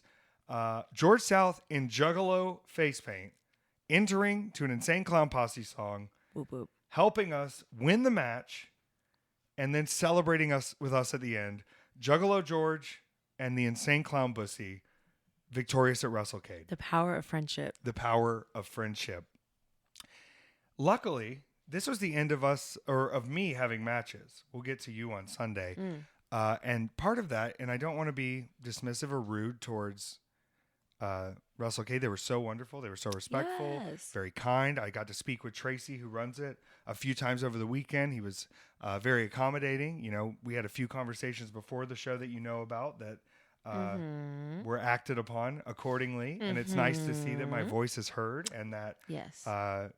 George South in Juggalo face paint, entering to an Insane Clown Posse song, Boop, boop. helping us win the match, and then celebrating us with us at the end. Juggalo George and the Insane Clown Bussy victorious at WrestleCade. The power of friendship. The power of friendship. Luckily, this was the end of us, or of me having matches. We'll get to you on Sunday. And part of that, and I don't want to be dismissive or rude towards WrestleCade. They were so wonderful. They were so respectful, very kind. I got to speak with Tracy, who runs it, a few times over the weekend. He was very accommodating. You know, we had a few conversations before the show that you know about that were acted upon accordingly. And it's nice to see that my voice is heard and that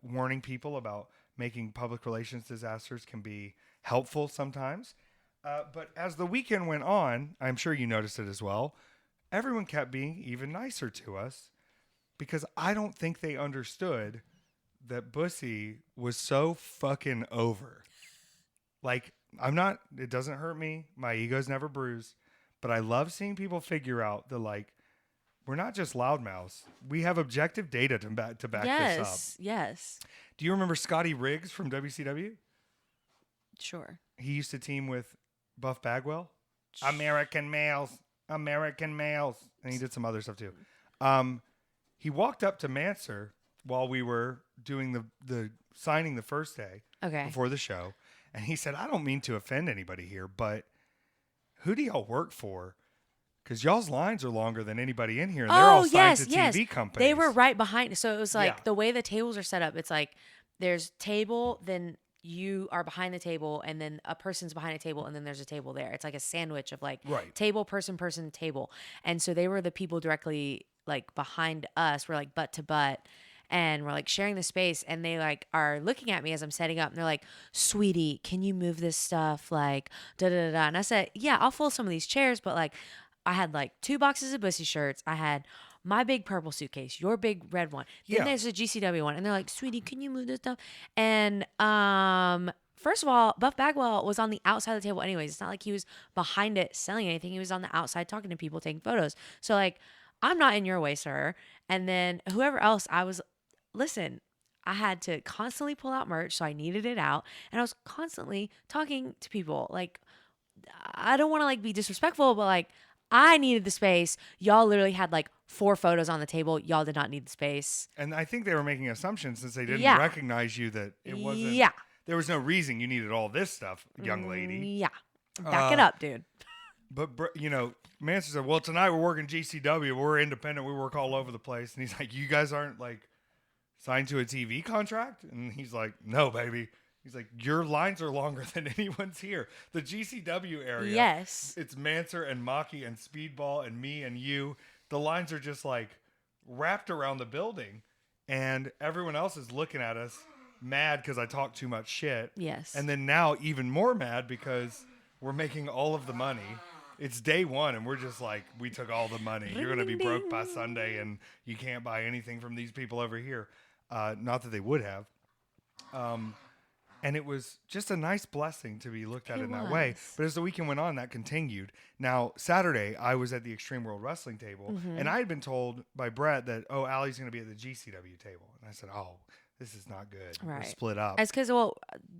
warning people about making public relations disasters can be helpful sometimes. But as the weekend went on, I'm sure you noticed it as well, everyone kept being even nicer to us because I don't think they understood that Bussy was so fucking over. Like, it doesn't hurt me. My ego's never bruised. But I love seeing people figure out that, like, we're not just loudmouths. We have objective data to back this up. Yes. Do you remember Scotty Riggs from WCW? Sure. He used to team with Buff Bagwell. American males. And he did some other stuff too. He walked up to Manser while we were doing the signing the first day before the show. And he said, I don't mean to offend anybody here, but who do y'all work for? Because y'all's lines are longer than anybody in here. And they're all signed to TV companies. They were right behind. So it was like the way the tables are set up. It's like there's table, then you are behind the table, and then a person's behind a table, and then there's a table there. It's like a sandwich of like table, person, table. And so they were the people directly like behind us. We're like butt to butt. And we're like sharing the space, and they like are looking at me as I'm setting up, and they're like, "Sweetie, can you move this stuff?" Like, da da da. And I said, "Yeah, I'll fold some of these chairs, but like, I had like 2 boxes of Bussy shirts. I had my big purple suitcase, your big red one. Then there's a GCW one, and they're like, "Sweetie, can you move this stuff?" And first of all, Buff Bagwell was on the outside of the table, anyways. It's not like he was behind it selling anything. He was on the outside talking to people, taking photos. So like, I'm not in your way, sir. And then whoever else, listen, I had to constantly pull out merch, so I needed it out. And I was constantly talking to people. Like, I don't want to like be disrespectful, but like, I needed the space. Y'all literally had like 4 photos on the table. Y'all did not need the space. And I think they were making assumptions since they didn't recognize you that it wasn't. Yeah. There was no reason you needed all this stuff, young lady. Yeah. Back it up, dude. But, you know, Manson said, well, tonight we're working GCW. We're independent. We work all over the place. And he's like, you guys aren't like signed to a TV contract? And he's like, no, baby. He's like, your lines are longer than anyone's here. The GCW area. Yes. It's Manser and Maki and Speedball and me and you. The lines are just like wrapped around the building. And everyone else is looking at us mad because I talk too much shit. Yes. And then now even more mad because we're making all of the money. It's day one and we're just like, we took all the money. You're going to be broke by Sunday and you can't buy anything from these people over here. Not that they would have. And it was just a nice blessing to be looked at in that way. But as the weekend went on, that continued. Now, Saturday, I was at the Extreme World Wrestling table. And I had been told by Brett that, oh, Allie's going to be at the GCW table. And I said, oh, this is not good. Right. We're split up. It's because,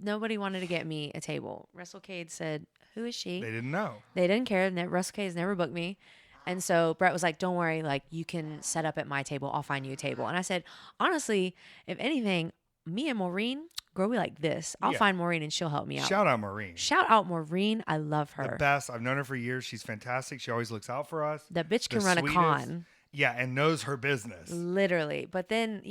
nobody wanted to get me a table. WrestleCade said, who is she? They didn't know. They didn't care. WrestleCade's never booked me. And so Brett was like, don't worry. Like, you can set up at my table. I'll find you a table. And I said, honestly, if anything, me and Maureen, girl, we like this. I'll find Maureen and she'll help me out. Shout out Maureen. Shout out Maureen. I love her. The best. I've known her for years. She's fantastic. She always looks out for us. That bitch can run a con. Yeah, and knows her business. Literally. But then,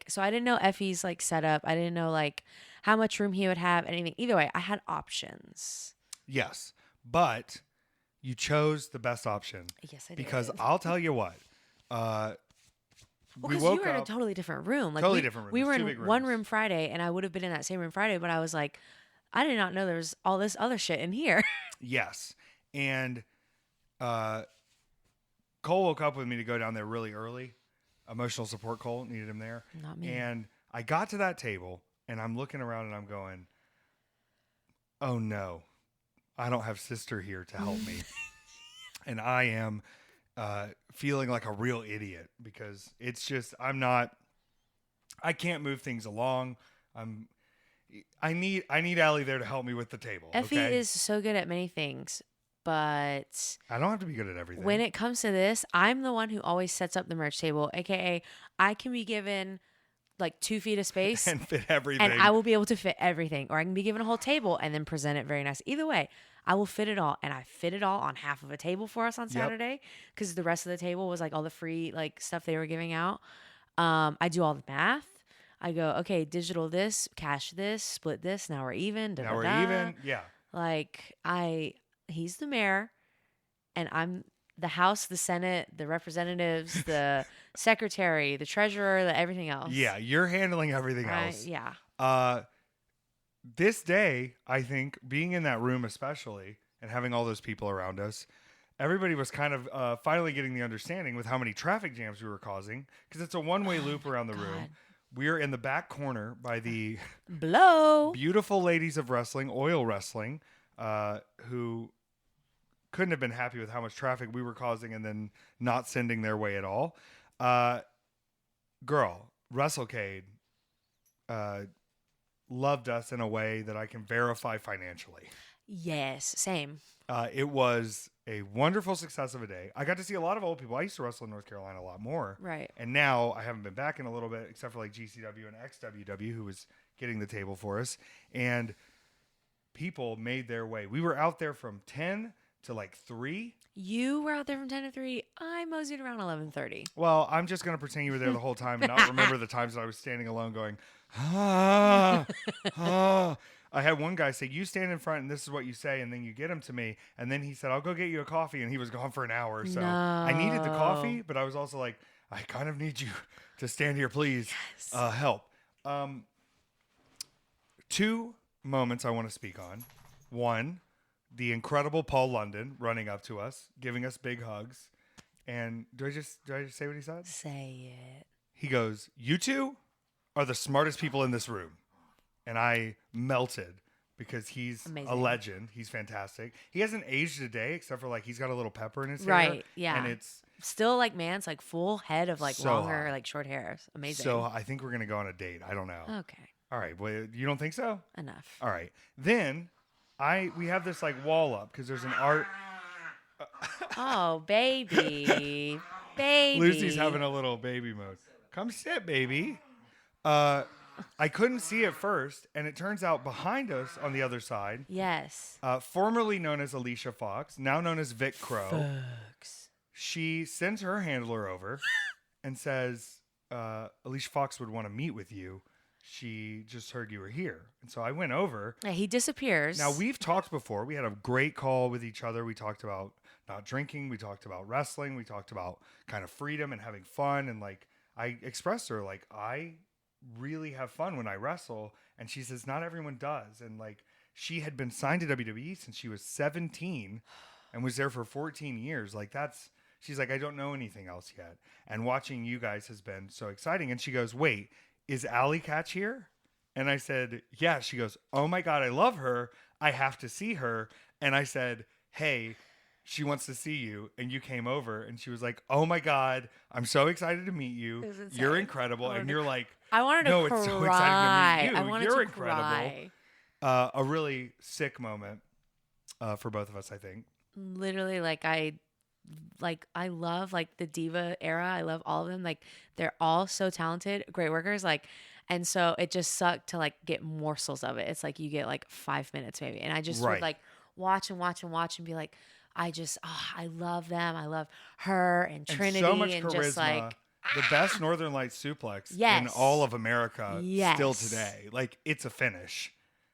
so I didn't know Effy's like setup. I didn't know like how much room he would have, anything. Either way, I had options. Yes, but you chose the best option. Yes, I did. Because I'll tell you what. Because you were in a totally different room. Like totally different room. We were in one room Friday, and I would have been in that same room Friday, but I was like, I did not know there was all this other shit in here. Yes. And Cole woke up with me to go down there really early. Emotional support Cole, needed him there. Not me. And I got to that table, and I'm looking around, and I'm going, oh, no. I don't have sister here to help me. And I am feeling like a real idiot because it's just, I can't move things along. I need Allie there to help me with the table. Effy is so good at many things, but I don't have to be good at everything. When it comes to this, I'm the one who always sets up the merch table, aka I can be given like 2 feet of space and fit everything, and I will be able to fit everything, or I can be given a whole table and then present it very nice. Either way, I will fit it all, and I fit it all on half of a table for us on Saturday because the rest of the table was like all the free like stuff they were giving out. I do all the math. I go, okay, digital this, cash this, split this. Now we're even. Now we're even. Yeah. Like he's the mayor, and I'm the House, the Senate, the representatives, the secretary, the treasurer, everything else. Yeah, you're handling everything else. Yeah. This day, I think, being in that room especially, and having all those people around us, everybody was kind of finally getting the understanding with how many traffic jams we were causing, because it's a one-way loop around the room. We're in the back corner by the Blow beautiful ladies of wrestling, oil wrestling. who couldn't have been happy with how much traffic we were causing and then not sending their way at all. Girl, WrestleCade loved us in a way that I can verify financially. Yes, same. It was a wonderful success of a day. I got to see a lot of old people. I used to wrestle in North Carolina a lot more. Right. And now I haven't been back in a little bit, except for like GCW and XWW, who was getting the table for us. And people made their way. We were out there from 10 to like 3. You were out there from 10 to 3. I moseyed around 11:30. Well, I'm just going to pretend you were there the whole time and not remember the times that I was standing alone going, ah, ah. I had one guy say, you stand in front and this is what you say, and then you get him to me. And then he said, I'll go get you a coffee. And he was gone for an hour. So I needed the coffee, but I was also like, I kind of need you to stand here, please. Yes. Help. 2 moments I want to speak on. One, the incredible Paul London running up to us, giving us big hugs. And did I just say what he said? Say it. He goes, you two are the smartest people in this room. And I melted because he's Amazing. a legend. He's fantastic. He hasn't aged a day except for like he's got a little pepper in his hair. Right, yeah. And it's Still like man's like full head of like So longer, hot. like short hair. Amazing. so I think we're going to go on a date. I don't know. Okay. All right. Well, you don't think so? Enough. All right. Then we have this like wall up because there's an art. Oh, baby. Baby. Lucy's having a little baby mode. Come sit, baby. I couldn't see it first, and it turns out behind us on the other side, Yes. formerly known as Alicia Fox, now known as Vic Crow, Fucks. she sends her handler over and says, Alicia Fox would want to meet with you. She just heard you were here. And so I went over. Yeah, he disappears. Now, we've talked before. We had a great call with each other. We talked about not drinking. We talked about wrestling. We talked about kind of freedom and having fun. And like, I expressed to her, like, I really have fun when I wrestle. And she says, not everyone does. And like, she had been signed to WWE since she was 17 and was there for 14 years. Like, she's like, I don't know anything else yet. And watching you guys has been so exciting. And she goes, wait, is Allie Catch here? And I said, yeah. She goes, oh my God, I love her. I have to see her. And I said, hey, she wants to see you. And you came over and she was like, oh my God, I'm so excited to meet you. It was insane. You're incredible. And you're like, I wanted to no, cry. it's so exciting to meet you. I wanted You're to incredible. cry. A really sick moment for both of us, I think. Literally, I love like the diva era. I love all of them. Like they're all so talented, great workers. Like, and so it just sucked to like get morsels of it. It's like you get like 5 minutes maybe, and I just would like watch and be like, I love them. I love her and Trinity so much and charisma. just like The best Northern Light suplex in Yes. all of America still Yes. today. Like, it's a finish.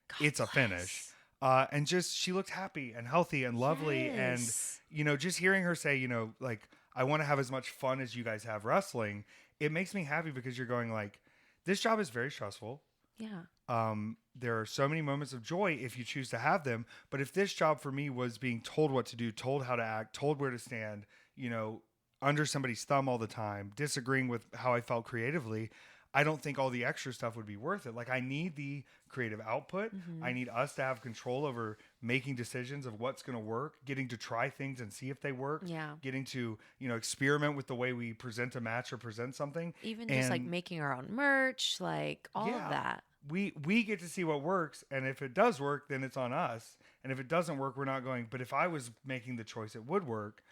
God It's a bless. finish. And just, she looked happy and healthy and lovely. Yes. And, just hearing her say, like, I want to have as much fun as you guys have wrestling, it makes me happy because you're going like, this job is very stressful. Yeah. There are so many moments of joy if you choose to have them. But if this job for me was being told what to do, told how to act, told where to stand, under somebody's thumb all the time, disagreeing with how I felt creatively, I don't think all the extra stuff would be worth it. Like, I need the creative output. Mm-hmm. I need us to have control over making decisions of what's going to work, getting to try things and see if they work. Yeah. Getting to, experiment with the way we present a match or present something. Even just like And making our own merch, like all Yeah. of that. we get to see what works, and if it does work, then it's on us. And if it doesn't work, we're not going, but if I was making the choice it would work,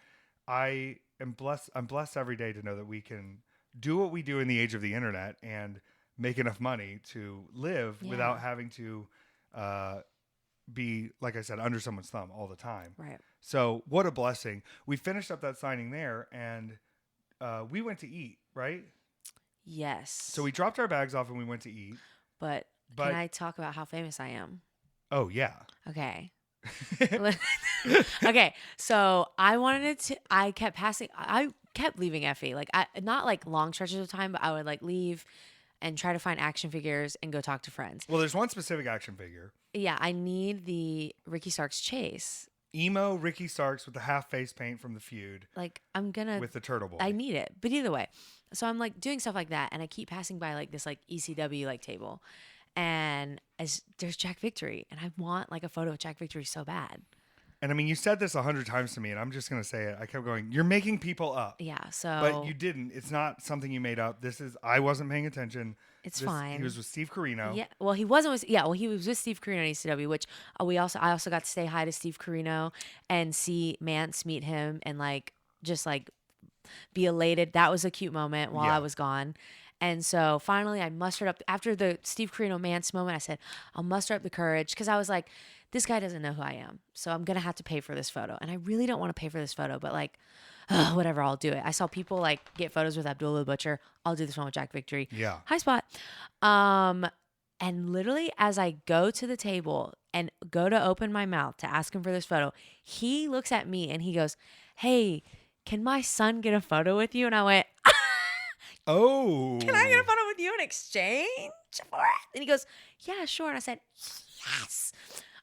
I'm blessed every day to know that we can do what we do in the age of the internet and make enough money to live Yeah. without having to be, like I said, under someone's thumb all the time. Right. So what a blessing. We finished up that signing there, and we went to eat, right? Yes. So we dropped our bags off and we went to eat. But But- can I talk about how famous I am? Oh, yeah. Okay. Okay. So I kept leaving Effy. Like not like long stretches of time, but I would like leave and try to find action figures and go talk to friends. Well, there's one specific action figure. Yeah. I need the Ricky Starks chase. Emo Ricky Starks with the half face paint from the feud Like I'm going to, with the turtle boy. I need it. But either way. So I'm like doing stuff like that. And I keep passing by like this like ECW like table. And there's Jack Victory, and I want like a photo of Jack Victory so bad. And I mean, you said this 100 times to me, and I'm just gonna say it. I kept going. You're making people up. Yeah, so But you didn't. It's not something you made up. I wasn't paying attention. it's He fine. was with Steve Carino. Yeah, well, he wasn't with. Yeah, well, he was with Steve Carino in ECW, which I also got to say hi to Steve Carino and see Mance meet him and like just like be elated. That was a cute moment while Yeah. I was gone. And so finally, I mustered up after the Steve Carino Mance moment. I said, I'll muster up the courage because I was like, this guy doesn't know who I am, so I'm gonna have to pay for this photo, and I really don't want to pay for this photo, but like, whatever, I'll do it. I saw people like get photos with Abdullah the Butcher. I'll do this one with Jack Victory. Yeah. High spot. And literally as I go to the table and go to open my mouth to ask him for this photo, he looks at me and he goes, "Hey, can my son get a photo with you?" And I went, Oh. "Can I get a photo with you in exchange for it?" And he goes, "Yeah, sure." And I said, "Yes."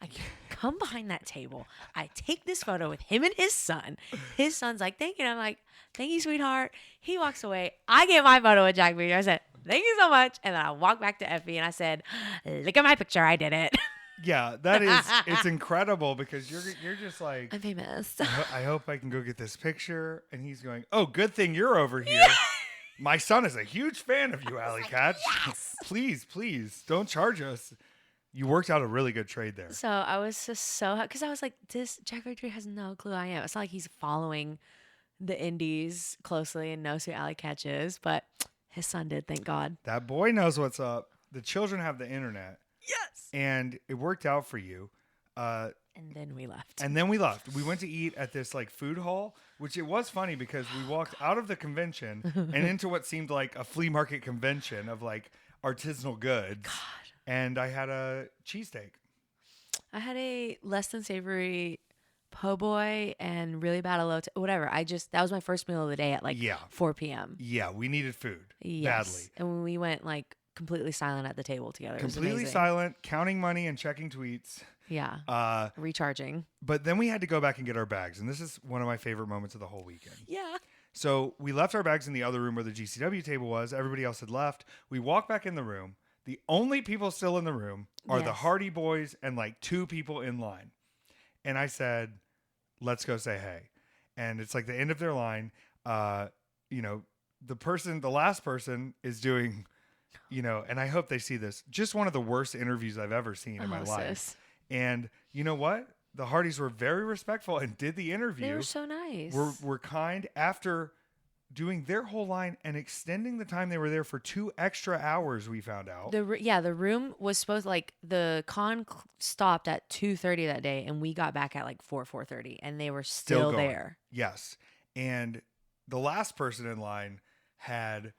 I come behind that table. I take this photo with him and his son. His son's like, "Thank you." And I'm like, "Thank you, sweetheart." He walks away. I get my photo with Jack Victory. I said, "Thank you so much." And then I walk back to Effy and I said, "Look at my picture. I did it." Yeah, that is. It's incredible because you're just like. I'm famous. I hope I can go get this picture. And he's going, "Oh, good thing you're over here. My son is a huge fan of you, Alley Cats. Yes. Please, don't charge us." You worked out a really good trade there. So I was just so because I was like, this Jack Victory has no clue who I am. It's not like he's following the indies closely and knows who Alley Catch is, but his son did, thank God. That boy knows what's up. The children have the internet. Yes. And it worked out for you. And then we left. And then we left. We went to eat at this like food hall, which it was funny because we walked out of the convention and into what seemed like a flea market convention of like artisanal goods. God. And I had a cheesesteak. I had a less than savory po' boy and really bad elote, whatever. That was my first meal of the day at like 4 p.m. Yeah, we needed food Yes. badly. And when we went like completely silent at the table together. It was Completely amazing. silent, counting money and checking tweets. Yeah. Recharging. But then we had to go back and get our bags. And this is one of my favorite moments of the whole weekend. Yeah. So we left our bags in the other room where the GCW table was. Everybody else had left. We walked back in the room. The only people still in the room are the Yes. Hardy Boys and like 2 people in line. And I said, "Let's go say hey." And it's like the end of their line. You know, the last person is doing, you know, and I hope they see this, just one of the worst interviews I've ever seen in my life. Sis. And you know what? The Hardys were very respectful and did the interview. They were so nice. Were kind after doing their whole line and extending the time they were there for 2 extra hours, we found out. The room was supposed the con stopped at 2:30 that day, and we got back at like 4:30, and they were still going. there. Yes. And the last person in line had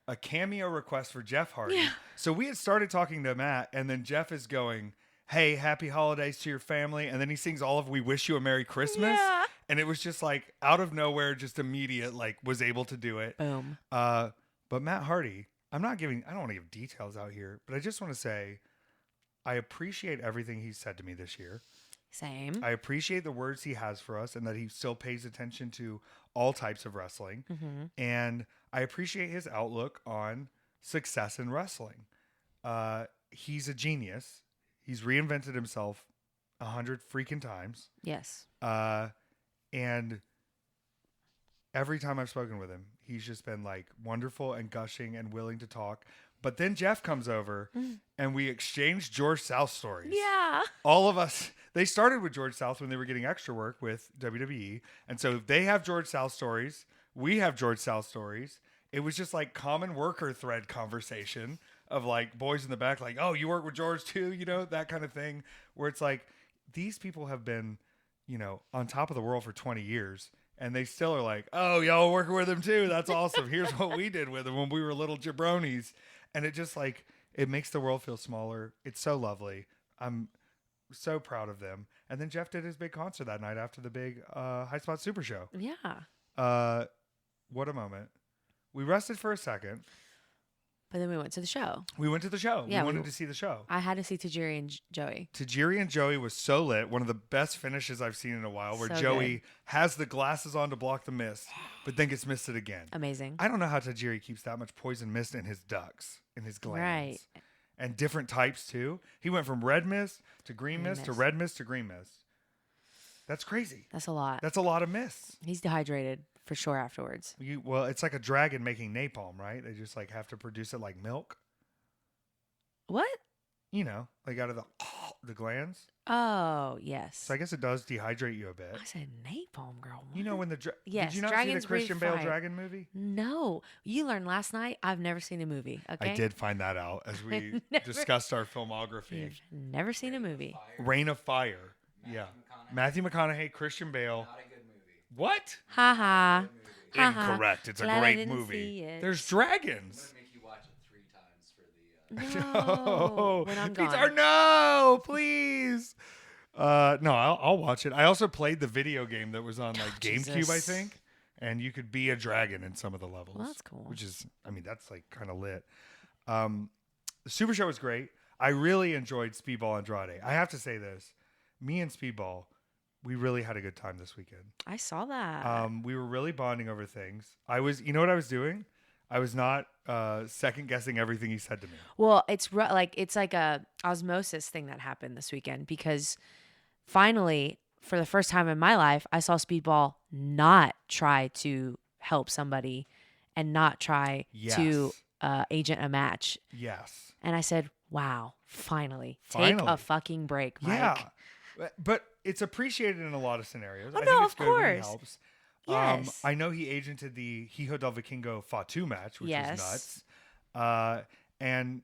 a cameo request for Jeff Hardy. Yeah. So we had started talking to Matt, and then Jeff is going, "Hey, happy holidays to your family." And then he sings all of "We Wish You a Merry Christmas." Yeah. And it was just like out of nowhere, just immediate, like was able to do it. Boom. But Matt Hardy, I don't want to give details out here, but I just want to say I appreciate everything he's said to me this year. Same. I appreciate the words he has for us and that he still pays attention to all types of wrestling. Mm-hmm. And I appreciate his outlook on success in wrestling. He's a genius. He's reinvented himself 100 freaking times. Yes. And every time I've spoken with him, he's just been like wonderful and gushing and willing to talk. But then Jeff comes over and we exchange George South stories. Yeah. All of us, they started with George South when they were getting extra work with WWE. And so they have George South stories. We have George South stories. It was just like common worker thread conversation of like boys in the back, like, "Oh, you work with George too?" You know, that kind of thing, where it's like these people have been, you know, on top of the world for 20 years. And they still are like, "Oh, y'all working with him too? That's awesome. Here's what we did with him when we were little jabronis." And it just like, it makes the world feel smaller. It's so lovely. I'm so proud of them. And then Jeff did his big concert that night after the big High Spot Super Show. Yeah. What a moment. We rested for a second. But then we went to the show. We went to the show. Yeah, we wanted to see the show. I had to see Tajiri and Joey. Tajiri and Joey was so lit. One of the best finishes I've seen in a while, where So Joey good. has the glasses on to block the mist, but then gets misted again. Amazing. I don't know how Tajiri keeps that much poison mist in his ducts, in his glands. Right. and different types too. He went from red mist to green mist to mist. red mist to green mist. That's crazy. That's a lot. That's a lot of mists. He's dehydrated for sure afterwards. Well, it's like a dragon making napalm, right? They just like have to produce it like milk. What? You know, like out of the glands. Oh, yes. So I guess it does dehydrate you a bit. I said napalm, girl. You know what? when the Yes, did you not dragons see the Christian breathe Bale fire. dragon movie? No, you learned last night. I've never seen a movie. Okay, I did find that out as we Never- discussed our filmography. You've never seen a movie. Reign of Fire. Yeah. Matthew McConaughey, Christian Bale. Not a good movie. What? Ha ha. Ha ha. Incorrect. It's a Glad I great didn't movie. see it. There's I'm dragons. gonna make you watch it 3 times for the. No. When I'm Petár, gone. no, please. No, I'll watch it. I also played the video game that was on like GameCube, I Jesus. think, and you could be a dragon in some of the levels. Well, that's cool. Which is, I mean, that's like kind of lit. The Super Show was great. I really enjoyed Speedball Andrade. I have to say this: me and Speedball, we really had a good time this weekend. I saw that. We were really bonding over things. You know what I was doing? I was not second guessing everything he said to me. Well, it's like a osmosis thing that happened this weekend because finally, for the first time in my life, I saw Speedball not try to help somebody and not try to agent a match. Yes. And I said, "Wow, finally, take Finally. a fucking break, Mike." Yeah. But it's appreciated in a lot of scenarios. Oh, I no, think it's of good when he course. helps. Yes. I know he agented the Hijo del Vikingo Fatu match, which Yes. was nuts. And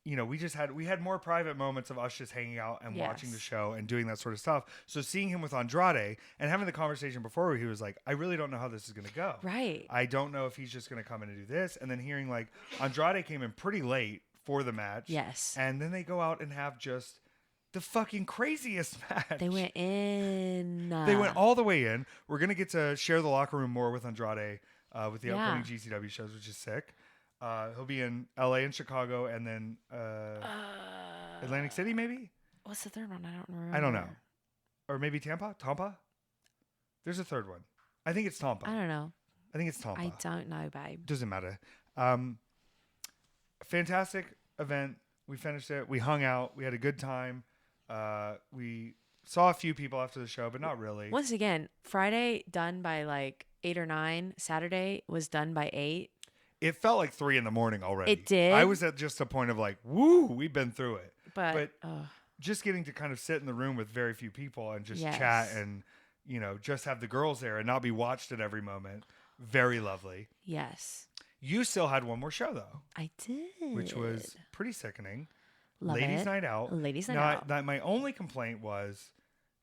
you know, we had more private moments of us just hanging out and watching the Yes. show and doing that sort of stuff. So seeing him with Andrade and having the conversation before where he was like, I really don't know how this is going to go. Right. I don't know if he's just going to come in and do this. And then hearing like Andrade came in pretty late for the match. Yes. And then they go out and have just the fucking craziest match. They went in. They went all the way in. We're going to get to share the locker room more with Andrade with the Yeah. upcoming GCW shows, which is sick. He'll be in LA and Chicago and then Atlantic City, maybe? What's the third one? I don't remember. I don't know. Or maybe Tampa? There's a third one. I think it's Tampa. I don't know. I think it's Tampa. I don't know, babe. Doesn't matter. Fantastic event. We finished it. We hung out. We had a good time. We saw a few people after the show, but not really. Once again, Friday done by like 8 or 9. Saturday was done by 8. It felt like 3 a.m. already. It did? I was at just a point of like, woo, we've been through it. But Just getting to kind of sit in the room with very few people and just Yes. chat and, you know, just have the girls there and not be watched at every moment. Very lovely. yes, You still had one more show though, I did. which was pretty sickening. Love Ladies it. Night Out. Ladies Night Now, Out. my only complaint was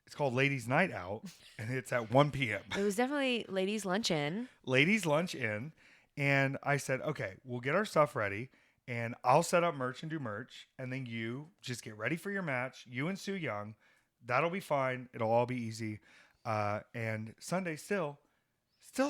it's called Ladies Night Out and it's at 1 p.m. It was definitely ladies' luncheon. Ladies lunch in. And I said, okay, we'll get our stuff ready and I'll set up merch and do merch. And then you just get ready for your match. You and Sue Young. That'll be fine. It'll all be easy. And Sunday still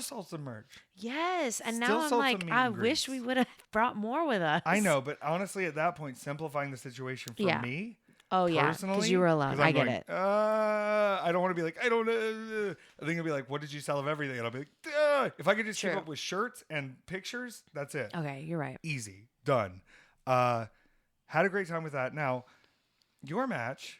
sold some merch. Yes, and Still now I'm sold like, some meet I and wish we greets. would have brought more with us. I know, but honestly, at that point, simplifying the situation for Yeah. me Oh yeah, personally. because you were alone. 'cause I I'm get going, it. I don't want to be like, I don't know. I think it'll be like, what did you sell of everything? And I'll be like, if I could just keep True. up with shirts and pictures, that's it. Okay, you're right. Easy. Done. Had a great time with that. Now, your match,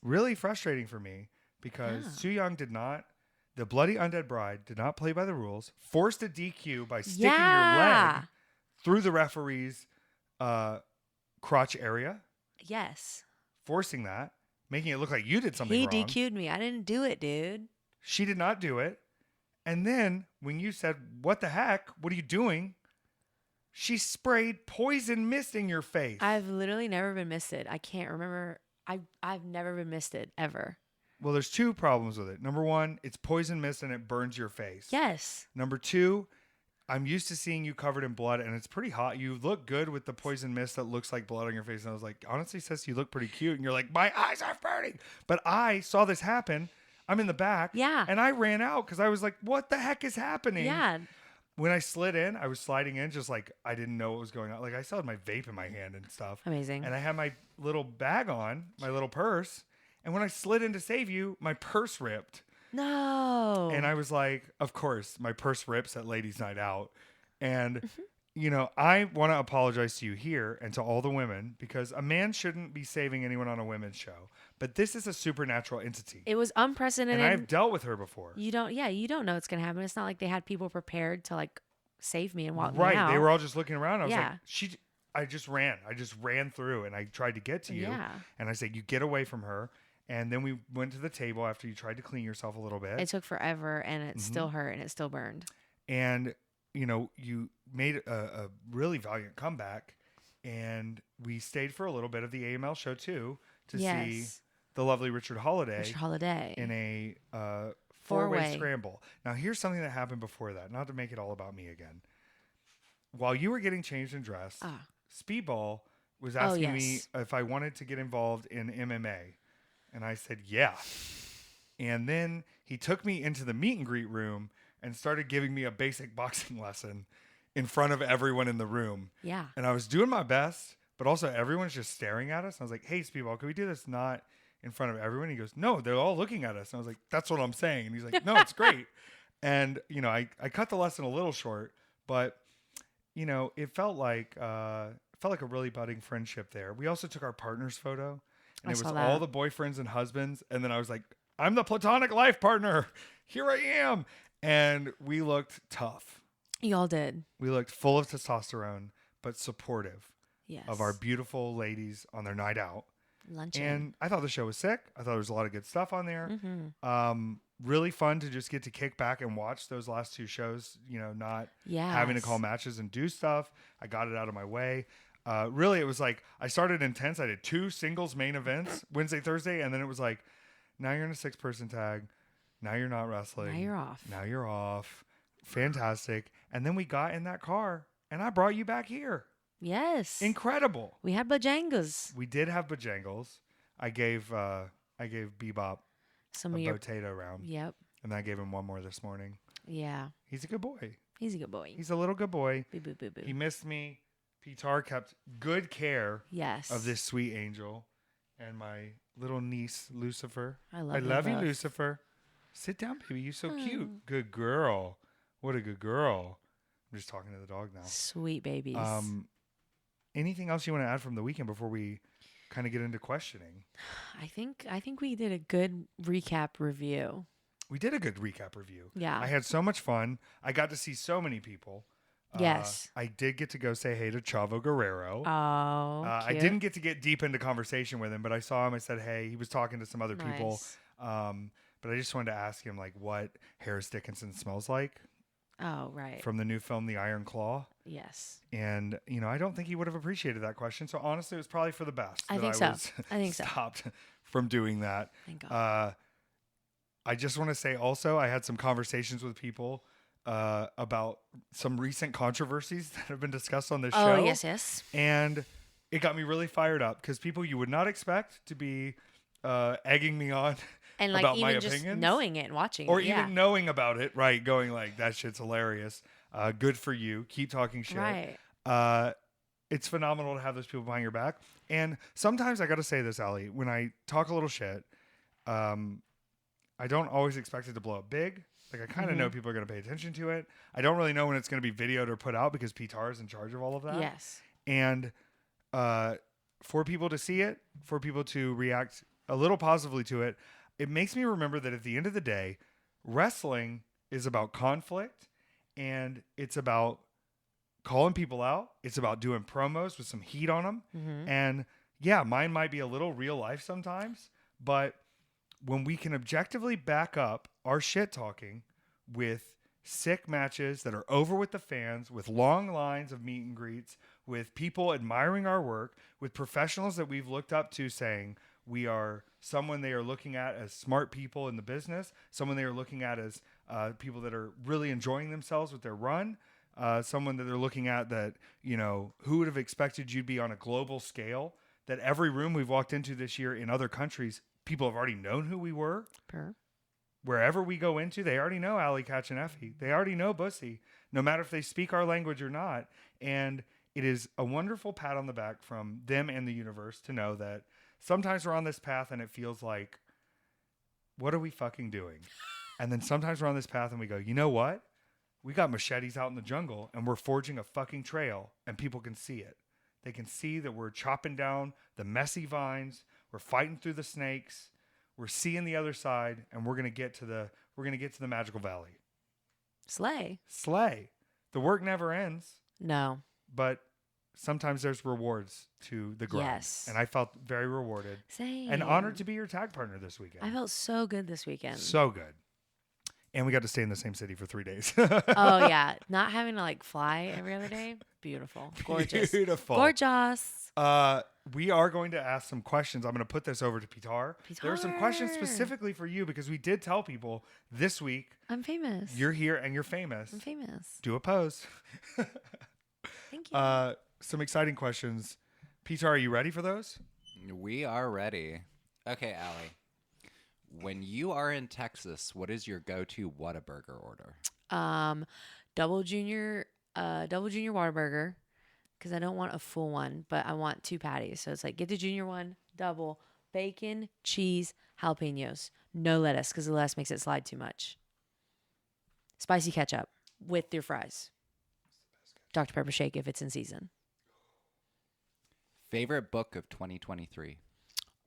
really frustrating for me because Yeah. Sue Young the Bloody Undead Bride did not play by the rules, forced a DQ by sticking your Yeah. leg through the referee's crotch area, Yes. forcing that, making it look like you did something He wrong. DQ'd me. I didn't do it, dude. She did not do it. And then when you said, what the heck? What are you doing? She sprayed poison mist in your face. I've literally never been misted. I can't remember. I've never been misted ever. Well, there's two problems with it. Number one, it's poison mist and it burns your face. Yes. Number two, I'm used to seeing you covered in blood and it's pretty hot. You look good with the poison mist that looks like blood on your face. And I was like, honestly, sis, you look pretty cute. And you're like, my eyes are burning. But I saw this happen. I'm in the back. Yeah. And I ran out because I was like, what the heck is happening? Yeah. When I slid in, I was sliding in just like I didn't know what was going on. Like I still had my vape in my hand and stuff. Amazing. And I had my little bag on, my little purse. And when I slid in to save you, my purse ripped. No. And I was like, of course, my purse rips at Ladies Night Out. And, I want to apologize to you here and to all the women because a man shouldn't be saving anyone on a women's show. But this is a supernatural entity. It was unprecedented. And I've dealt with her before. You don't know what's going to happen. It's not like they had people prepared to like save me and walk me Right. out. They were all just looking around. I was Yeah. like, I just ran through and I tried to get to you. Yeah. And I said, you get away from her. And then we went to the table after you tried to clean yourself a little bit. It took forever and it still hurt and it still burned. And, you made a really valiant comeback. And we stayed for a little bit of the AML show too to see the lovely Richard Holiday in a four-way scramble. Now, here's something that happened before that, not to make it all about me again. While you were getting changed and dressed, Speedball was asking me if I wanted to get involved in MMA. And I said, yeah. And then he took me into the meet and greet room and started giving me a basic boxing lesson in front of everyone in the room. Yeah. And I was doing my best, but also everyone's just staring at us. And I was like, hey, Speedball, can we do this not in front of everyone? He goes, no, they're all looking at us. And I was like, that's what I'm saying. And he's like, no, it's great. And, I cut the lesson a little short, but, it felt like a really budding friendship there. We also took our partner's photo. And it was all the boyfriends and husbands. And then I was like, I'm the platonic life partner. Here I am. And we looked tough. Y'all did. We looked full of testosterone, but supportive of our Yes. beautiful ladies on their night out. Luncheon. And I thought the show was sick. I thought there was a lot of good stuff on there. Mm-hmm. Really fun to just get to kick back and watch those last two shows, not having to call matches and do stuff. I got it out of my way. Really, it was like I started intense. I did 2 singles main events, Wednesday, Thursday, and then it was like, now you're in a 6-person tag. Now you're not wrestling. Now you're off. Now you're off. Fantastic. And then we got in that car, and I brought you back here. Yes. Incredible. We had bajangas. We did have bojangles. I gave Bebop Some a of your. potato round. Yep. And I gave him one more this morning. Yeah. He's a good boy. He's a good boy. He's a little good boy. Boo boo boo boo. He missed me. Petár kept good care Yes. of this sweet angel. And my little niece, Lucifer. I love you, both. Lucifer. Sit down, baby. You're so cute. Good girl. What a good girl. I'm just talking to the dog now. Sweet babies. Anything else you want to add from the weekend before we kind of get into questioning? I think we did a good recap review. We did a good recap review. Yeah. I had so much fun. I got to see so many people. Yes. I did get to go say hey to Chavo Guerrero. Oh, I cute. didn't get to get deep into conversation with him, but I saw him. I said hey. He was talking to some other people. Nice. But I just wanted to ask him like what Harris Dickinson smells like Oh, right. from the new film The Iron Claw. Yes. And, I don't think he would have appreciated that question. So honestly, it was probably for the best. I that think so. was I think so. stopped from doing that. Thank God. I just want to say also, I had some conversations with people about some recent controversies that have been discussed on this show. Oh, yes. And it got me really fired up because people you would not expect to be egging me on And like about my even just opinions. knowing it and watching Or it. Yeah. even knowing about it, right? Going like, that shit's hilarious. Good for you. Keep talking shit. Right. It's phenomenal to have those people behind your back. And sometimes I got to say this, Allie, when I talk a little shit, I don't always expect it to blow up big. Like I kind of know people are going to pay attention to it. I don't really know when it's going to be videoed or put out because Petár is in charge of all of that. Yes. And for people to see it, for people to react a little positively to it, it makes me remember that at the end of the day, wrestling is about conflict and it's about calling people out. It's about doing promos with some heat on them. And yeah, mine might be a little real life sometimes, but when we can objectively back up our shit talking with sick matches that are over with the fans, with long lines of meet and greets, with people admiring our work, with professionals that we've looked up to saying we are someone they are looking at as smart people in the business, someone they are looking at as people that are really enjoying themselves with their run, someone that they're looking at that, who would have expected you'd be on a global scale, that every room we've walked into this year in other countries, people have already known who we were. Wherever we go into, they already know Allie, Catch, and Effy. They already know Bussy, no matter if they speak our language or not. And it is a wonderful pat on the back from them and the universe to know that sometimes we're on this path and it feels like, what are we fucking doing? And then sometimes we're on this path and we go, you know what? We got machetes out in the jungle and we're forging a fucking trail and people can see it. They can see that we're chopping down the messy vines. We're fighting through the snakes. We're seeing the other side and we're going to get to the magical valley. Slay. Slay. The work never ends, No. but sometimes there's rewards to the grind. Yes. And I felt very rewarded Same. and honored to be your tag partner this weekend. I felt so good this weekend. So good. And we got to stay in the same city for 3 days. Oh yeah, not having to like fly every other day. Beautiful, gorgeous, Beautiful. gorgeous. We are going to ask some questions. I'm going to put this over to Petár. There are some questions Petár. specifically for you because we did tell people this week I'm famous. you're here and you're famous. I'm famous. Do a pose. Thank you. Some exciting questions. Petár, are you ready for those? We are ready. Okay, Allie. When you are in Texas, what is your go-to Whataburger order? Double junior Whataburger, because I don't want a full one, but I want 2 patties. So it's like get the junior one, double, bacon, cheese, jalapenos, no lettuce, because the lettuce makes it slide too much. Spicy ketchup with your fries. Dr. Pepper shake if it's in season. Favorite book of 2023?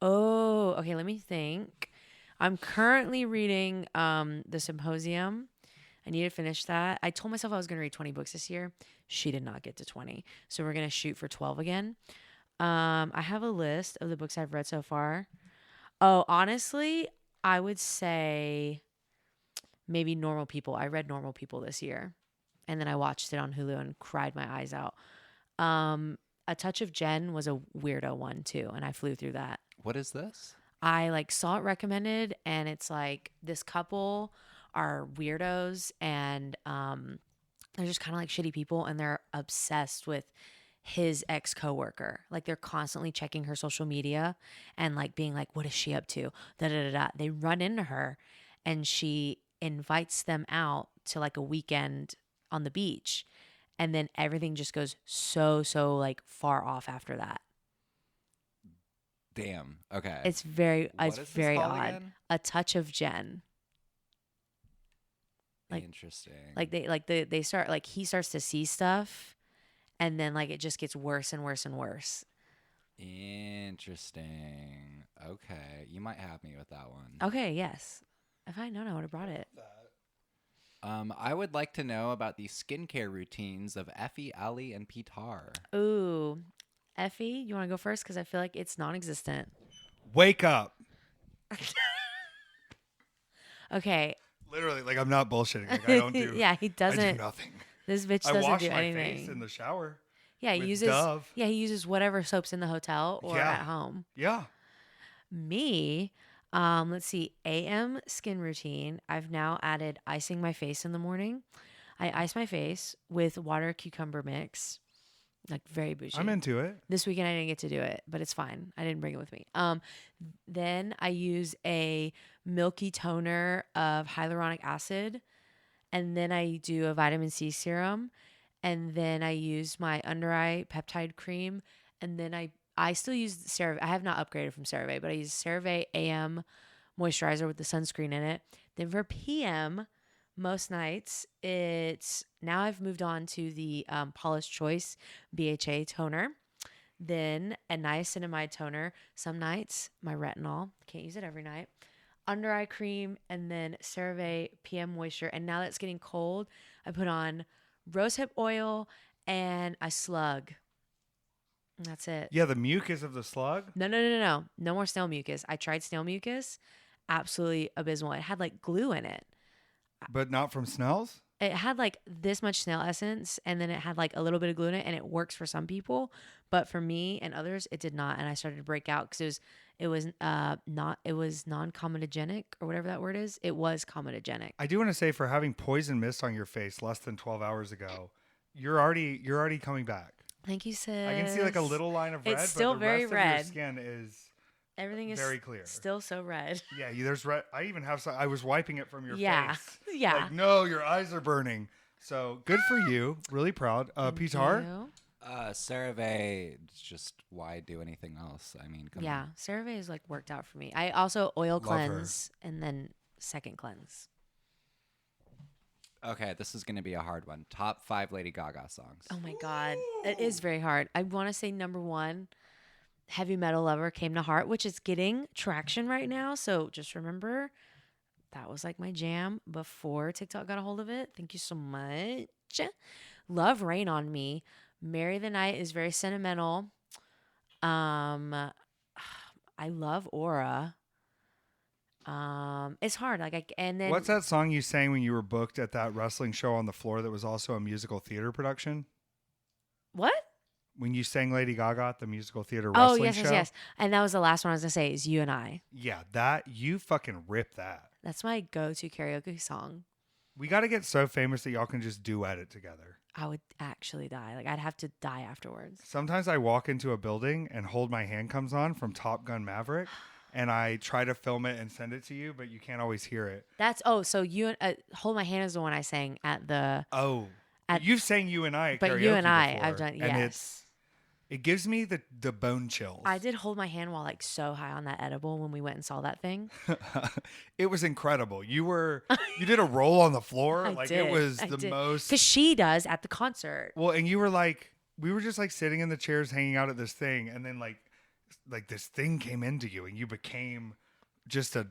Oh, okay. Let me think. I'm currently reading The Symposium. I need to finish that. I told myself I was going to read 20 books this year. She did not get to 20. So we're going to shoot for 12 again. I have a list of the books I've read so far. Oh, honestly, I would say maybe Normal People. I read Normal People this year. And then I watched it on Hulu and cried my eyes out. A Touch of Jen was a weirdo one too. And I flew through that. What is this? I like saw it recommended and it's like this couple are weirdos and they're just kind of like shitty people and they're obsessed with his ex-coworker. Like they're constantly checking her social media and like being like, what is she up to? Da da da da. They run into her and she invites them out to like a weekend on the beach. And then everything just goes so like far off after that. Damn. Okay. It's very What it's is this very called odd. again? A Touch of Jen. like- Interesting. They start like he starts to see stuff and then like it just gets worse and worse and worse. Interesting. Okay. You might have me with that one. Okay, yes. If I had known, I would have brought it. I would like to know about the skincare routines of Effy, Allie, and Petár. Ooh. Effy, you want to go first? Because I feel like it's non-existent. Wake up. Okay. Literally, like I'm not bullshitting. Like I don't do. Yeah, he I do doesn't. nothing. This bitch I doesn't wash do my anything. face in the shower. Yeah, he with uses. Dove. Yeah, he uses whatever soaps in the hotel or Yeah. at home. Yeah. Me, let's see, AM skin routine. I've now added icing my face in the morning. I ice my face with water cucumber mix, like very bougie. I'm into it. This weekend I didn't get to do it, but it's fine. I didn't bring it with me. Then I use a milky toner of hyaluronic acid, and then I do a vitamin C serum, and then I use my under eye peptide cream, and then I still use CeraVe. I have not upgraded from CeraVe, but I use CeraVe AM moisturizer with the sunscreen in it. Then for PM, most nights it's now I've moved on to the Paula's Choice BHA toner. Then a niacinamide toner. Some nights my retinol, can't use it every night. Under eye cream and then CeraVe PM moisture. And now that it's getting cold, I put on rosehip oil and I slug. And that's it. Yeah, the mucus of the slug. No. No more snail mucus. I tried snail mucus. Absolutely abysmal. It had like glue in it. But not from Snell's? It had like this much snail essence and then it had like a little bit of glue in it and it works for some people. But for me and others, it did not. And I started to break out because it was non-comedogenic or whatever that word is. It was comedogenic. I do want to say for having poison mist on your face less than 12 hours ago, you're already coming back. Thank you, sis. I can see like a little line of red, It's still but the very rest red. of your skin is Everything is very clear. still so red. Yeah, there's red. I even have some. I was wiping it from your Yeah. face. Yeah. Like, no, your eyes are burning. So good for you. Really proud. Thank Petár? you. CeraVe, it's just why do anything else? I mean, come Yeah, on. CeraVe is like worked out for me. I also oil Love her. cleanse and then second cleanse. Okay, this is going to be a hard one. Top 5 Lady Gaga songs. Oh my God. It is very hard. I want to say number 1, Heavy Metal Lover came to heart, which is getting traction right now. So just remember that was like my jam before TikTok got a hold of it. Thank you so much. Love Rain on Me. Marry the Night is very sentimental. I love Aura. It's hard. And then What's that song you sang when you were booked at that wrestling show on the floor that was also a musical theater production? what? When you sang Lady Gaga at the musical theater Oh, wrestling yes, show? yes, yes. And that was the last one I was gonna say is You and I. Yeah, that, you fucking rip that. That's my go-to karaoke song. We got to get so famous that y'all can just duet it together. I would actually die. Like I'd have to die afterwards. Sometimes I walk into a building and Hold My Hand comes on from Top Gun Maverick, and I try to film it and send it to you, but you can't always hear it. So you Hold My Hand is the one I sang at the. Oh, At- you've sang You and I at But karaoke You and I, before, I've done. and Yes, it gives me the bone chills. I did Hold My Hand while like so high on that edible when we went and saw that thing. It was incredible. You did a roll on the floor. I Like did. it was I the did. most. Because she does at the concert. Well, and you were like, we were just like sitting in the chairs hanging out at this thing, and then like this thing came into you, and you became just a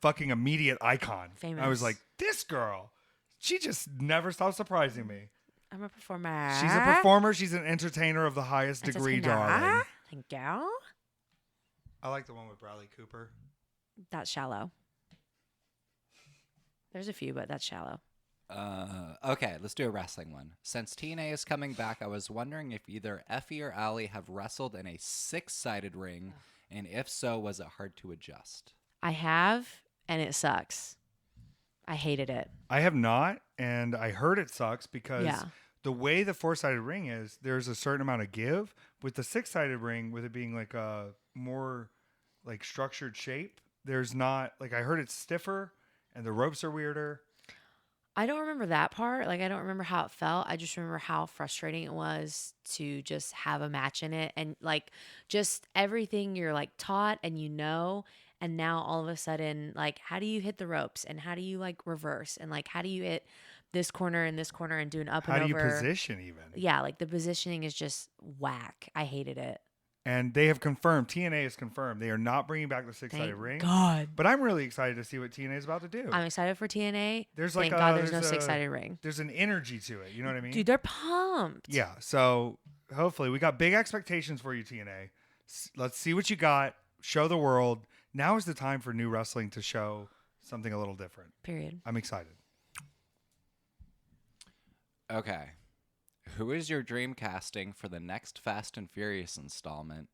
fucking immediate icon. Famous. I was like, this girl, she just never stops surprising me. I'm a performer. She's a performer. She's an entertainer of the highest degree, darling. Thank you. I like the one with Bradley Cooper. That's shallow. There's a few, but that's shallow. Okay, let's do a wrestling one. Since TNA is coming back, I was wondering if either Effy or Allie have wrestled in a 6-sided ring, and if so, was it hard to adjust? I have, and it sucks. I hated it. I have not, and I heard it sucks because Yeah. the way the 4-sided ring is, there's a certain amount of give. With the 6-sided ring, with it being like a more like structured shape, there's not, like, I heard it's stiffer and the ropes are weirder. I don't remember that part. Like, I don't remember how it felt. I just remember how frustrating it was to just have a match in it. And, like, just everything you're, like, taught and you know. And now all of a sudden, like, how do you hit the ropes? And how do you, like, reverse? And, like, how do you hit this corner and do an up How and do you over? position even? Yeah, like, the positioning is just whack. I hated it. And they have confirmed, TNA has confirmed, they are not bringing back the 6-sided Thank ring. God. But I'm really excited to see what TNA is about to do. I'm excited for TNA. There's Thank like God there's there's no a- 6-sided ring. There's an energy to it. You know what I mean? Dude, they're pumped. Yeah. So hopefully we got big expectations for you, TNA. Let's see what you got. Show the world. Now is the time for new wrestling to show something a little different. Period. I'm excited. Okay. Who is your dream casting for the next Fast and Furious installment?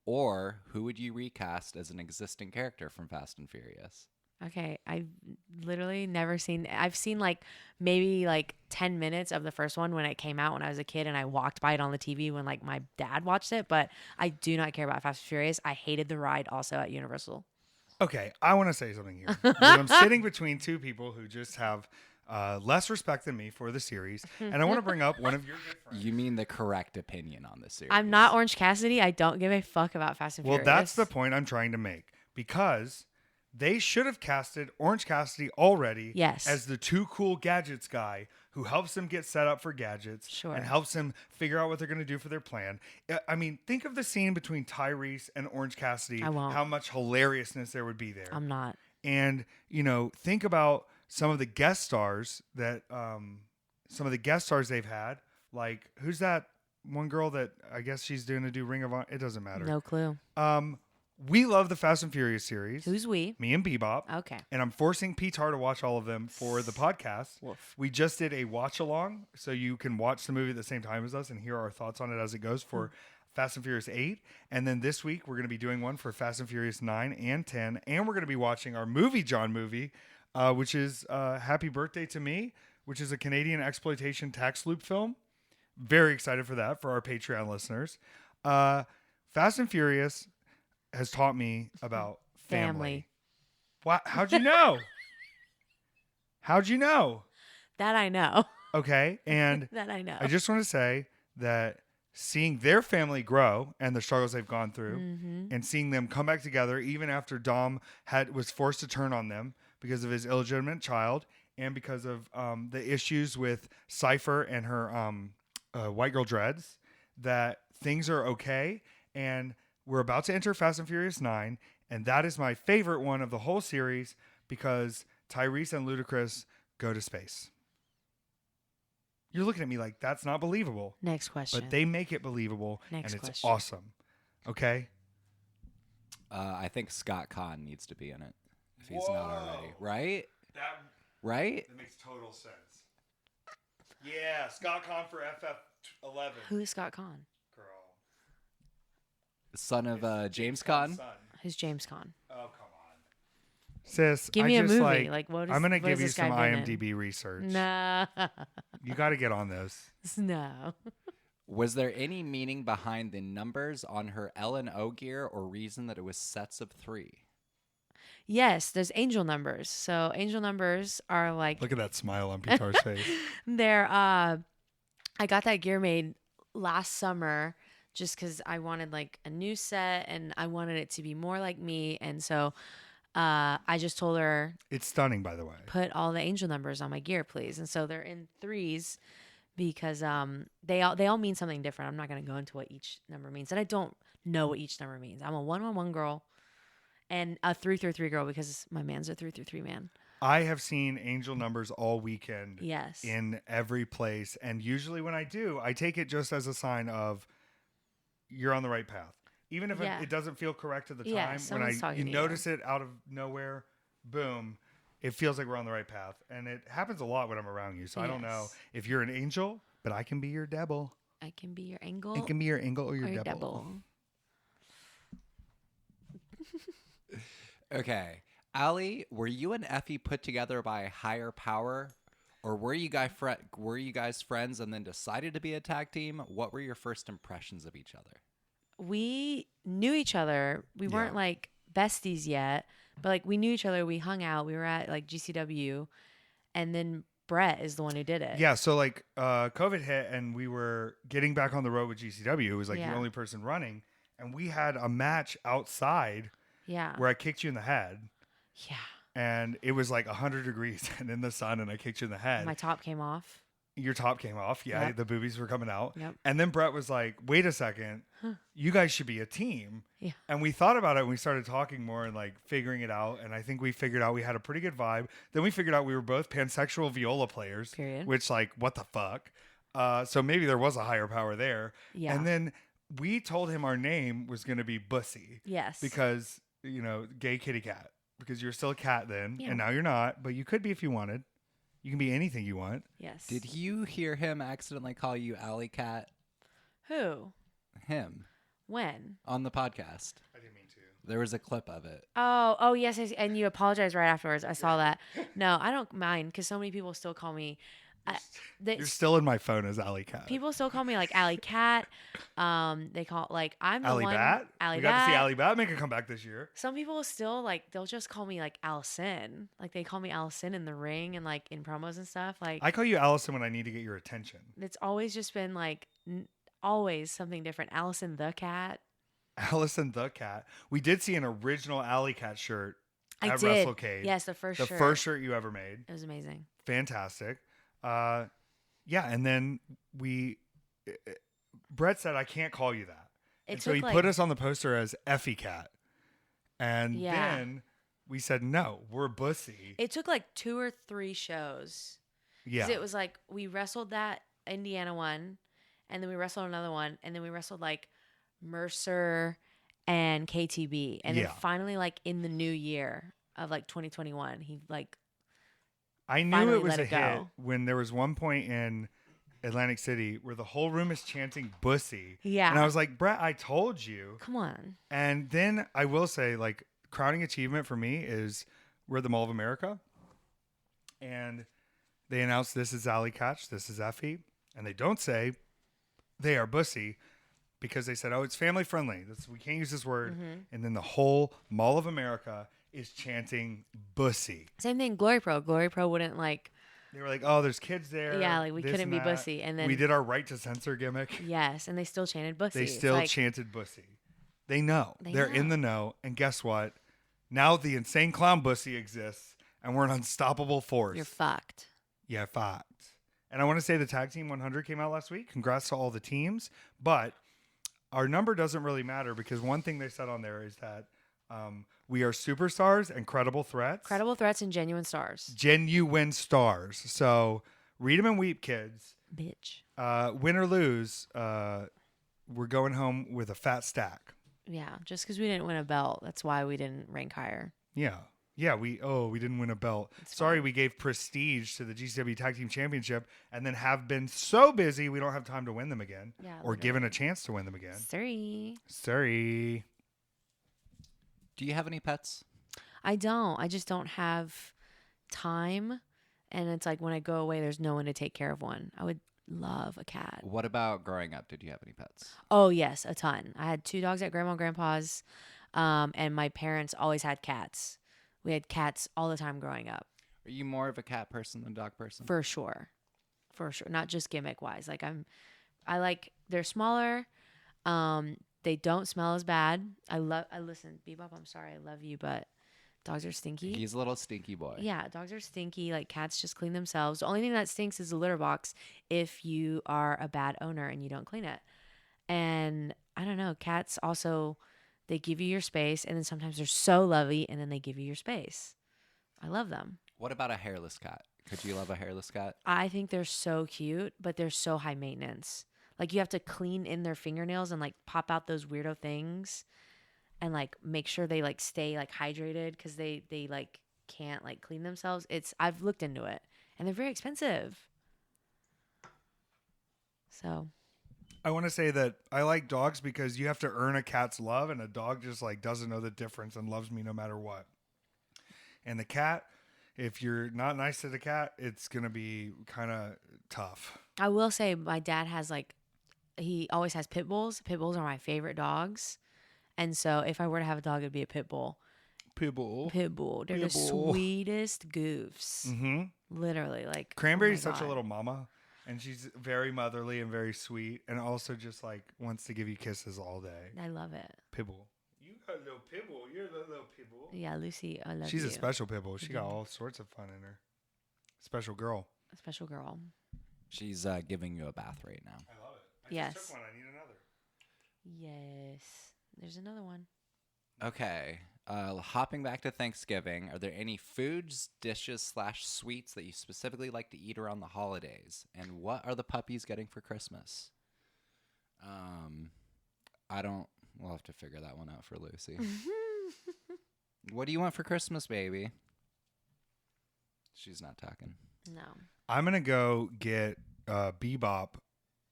Or who would you recast as an existing character from Fast and Furious? Okay, I've literally never seen. I've seen like maybe like 10 minutes of the first one when it came out when I was a kid, and I walked by it on the TV when like my dad watched it. But I do not care about Fast and Furious. I hated the ride also at Universal. Okay, I want to say something here. Because I'm sitting between two people who just have less respect than me for the series, and I want to bring up one of your good friends. You mean the correct opinion on this series? I'm not Orange Cassidy. I don't give a fuck about Fast and Well, Furious. that's the point I'm trying to make, because they should have casted Orange Cassidy already Yes. as the too cool gadgets guy who helps them get set up for gadgets Sure. and helps them figure out what they're going to do for their plan. I mean, think of the scene between Tyrese and Orange Cassidy, I won't. how much hilariousness there would be there. I'm not. And, you know, think about some of the guest stars that they've had. Like, who's that one girl that I guess she's doing to do Ring of Honor? It doesn't matter. No clue. We love the Fast and Furious series. Who's we? Me and Bebop. Okay. And I'm forcing Petár to watch all of them for the podcast. Woof. We just did a watch along, so you can watch the movie at the same time as us and hear our thoughts on it as it goes for Fast and Furious 8. And then this week, we're going to be doing one for Fast and Furious 9 and 10. And we're going to be watching our Movie John movie, which is Happy Birthday to Me, which is a Canadian exploitation tax loop film. Very excited for that for our Patreon listeners. Fast and Furious has taught me about family. What? How'd you know? How'd you know? That I know. Okay. And That I know. I just want to say that seeing their family grow and the struggles they've gone through, Mm-hmm. and seeing them come back together even after Dom was forced to turn on them because of his illegitimate child, and because of the issues with Cypher and her White Girl Dreads, that things are okay. And we're about to enter Fast and Furious 9, and that is my favorite one of the whole series because Tyrese and Ludacris go to space. You're looking at me like that's not believable. Next question. But they make it believable, Next and it's question. awesome. Okay? I think Scott Conn needs to be in it if he's not already. Right? That Right? makes total sense. Yeah, Scott Conn for FF11. Who is Scott Conn? Girl. Son of James Conn's Conn. son. Who's James Conn? Oh, come on. Sis, Give I me a just, movie. Like, what is? I'm going to what give is you this guy some been in? IMDb research. No. You got to get on those. No. Was there any meaning behind the numbers on her L&O gear or reason that it was sets of 3? Yes, there's angel numbers. So angel numbers are like Look at that smile on Petár's face. they're I got that gear made last summer just because I wanted like a new set and I wanted it to be more like me. And so I just told her, It's stunning, by the way. put all the angel numbers on my gear, please. And so they're in 3s because they all mean something different. I'm not gonna go into what each number means. And I don't know what each number means. I'm a 111 girl and a 333 girl because my man's a 333 man. I have seen angel numbers all weekend Yes. in every place. And usually when I do, I take it just as a sign of you're on the right path. Even if Yeah. it doesn't feel correct at the Yeah, time, when someone's talking you to you. notice it out of nowhere, boom, it feels like we're on the right path. And it happens a lot when I'm around you. So I don't know Yes. if you're an angel, but I can be your devil. I can be your angle. I can be your angel or your or your devil. devil. Okay. Allie, were you and Effy put together by a higher power? Or were you guys friends and then decided to be a tag team? What were your first impressions of each other? We knew each other. We weren't Yeah. like besties yet, but like we knew each other. We hung out. We were at like GCW, and then Brett is the one who did it. Yeah, so like COVID hit and we were getting back on the road with GCW. It was like Yeah. the only person running. And we had a match outside Yeah. where I kicked you in the head. Yeah. And it was like 100 degrees and in the sun and I kicked you in the head. My top came off. Your top came off. Yeah, Yep. the boobies were coming out. Yep. And then Brett was like, wait a second. You guys should be a team. Yeah. And we thought about it and we started talking more and like figuring it out. And I think we figured out we had a pretty good vibe. Then we figured out we were both pansexual viola players. Period. Which, like, what the fuck? So maybe there was a higher power there. Yeah. And then we told him our name was going to be Bussy. Yes. Because, you know, gay kitty cat. Because you're still a cat then. Yeah. And now you're not. But you could be if you wanted. You can be anything you want. Yes. Did you hear him accidentally call you Alley Cat? Who? Him. When? On the podcast. I didn't mean to. There was a clip of it. Oh, yes, yes. And you apologized right afterwards. I saw that. No, I don't mind because so many people still call me. You're still in my phone as Alley Cat. People still call me like Alley Cat. They call like I'm the Alley one. Bat? Alley We got to see Bat. Alley Bat make a comeback this year. Some people still like they'll just call me like Allison. Like they call me Allison in the ring and like in promos and stuff. Like I call you Allison when I need to get your attention. it's always just been like always something different. Allison the cat. Allison the Cat. We did see an original Alley Cat shirt I at did. WrestleCade. Yes, the first the shirt. first shirt you ever made. It was amazing. Fantastic. Yeah, and then Brett said I can't call you that. It And so he took, put like- us on the poster as Effy Cat. And Yeah. then we said no, we're Bussy. It took like 2 or 3 shows. Yeah. 'Cause it was like we wrestled that Indiana one, and then we wrestled another one, and then we wrestled like Mercer and KTB, and Yeah. then finally like in the new year of like 2021, he like I knew finally it was let a it hit go. when there was one point in Atlantic City where the whole room is chanting Bussy. Yeah. And I was like, Brett, I told you. come on. And then I will say, like, crowning achievement for me is we're at the Mall of America. And they announced this is Alley Catch, this is Effy. And they don't say they are Bussy because they said, oh, it's family friendly. We can't use this word. Mm-hmm. And then the whole Mall of America is chanting Bussy. Same thing. Glory Pro. Glory Pro wouldn't like. They were like, oh, there's kids there. Yeah, like, we this couldn't and be that. Bussy. And then we did our right to censor gimmick. yes, and they still chanted Bussy. They It's still like, chanted Bussy. They know. They They're in know. the know. And guess what? Now the insane clown Bussy exists, and we're an unstoppable force. You're fucked. Yeah, fact. And I want to say the Tag Team 100 came out last week. Congrats to all the teams. But our number doesn't really matter because one thing they said on there is that we are superstars and credible threats. Credible threats and genuine stars. Genuine stars. So read them and weep, kids. Bitch. Win or lose, we're going home with a fat stack. Yeah, just because we didn't win a belt, that's why we didn't rank higher. Yeah. Yeah, we didn't win a belt. Sorry, we gave prestige to the GCW Tag Team Championship and then have been so busy we don't have time to win them again. Yeah, or literally. given a chance to win them again. Sorry. Do you have any pets? I don't. I just don't have time. And it's like when I go away, there's no one to take care of one. I would love a cat. What about growing up? Did you have any pets? Oh, yes, a ton. I had 2 dogs at Grandma and Grandpa's, and my parents always had cats. We had cats all the time growing up. Are you more of a cat person than a dog person? For sure. Not just gimmick wise. Like they're smaller. They don't smell as bad. Listen, Bebop, I'm sorry. I love you, but dogs are stinky. He's a little stinky boy. Yeah, dogs are stinky. Like cats just clean themselves. The only thing that stinks is the litter box if you are a bad owner and you don't clean it. And I don't know, cats also, they give you your space and then sometimes they're so lovey and then they give you your space. I love them. What about a hairless cat? Could you love a hairless cat? I think they're so cute, but they're so high maintenance. Like you have to clean in their fingernails and like pop out those weirdo things and like make sure they like stay like hydrated because they like can't like clean themselves. I've looked into it and they're very expensive. So I want to say that I like dogs because you have to earn a cat's love and a dog just like doesn't know the difference and loves me no matter what. And the cat, if you're not nice to the cat, it's going to be kind of tough. I will say my dad has he always has pit bulls. Pit bulls are my favorite dogs. And so if I were to have a dog, it'd be a pit bull. Pit bull. They're the sweetest goofs. Mm-hmm. Literally. Like Cranberry's oh my such a God. little mama. And she's very motherly and very sweet. And also just like wants to give you kisses all day. I love it. Pit bull. You got a little pit bull. You're the little pit bull. Yeah, Lucy, I love She's you. a special pit bull. She got all sorts of fun in her. Special girl. A special girl. She's giving you a bath right now. I love it. Yes. Just took one. I need another. Yes. There's another one. Okay. Hopping back to Thanksgiving, are there any foods, dishes / sweets that you specifically like to eat around the holidays? And what are the puppies getting for Christmas? We'll have to figure that one out for Lucy. What do you want for Christmas, baby? She's not talking. No. I'm going to go get Bebop.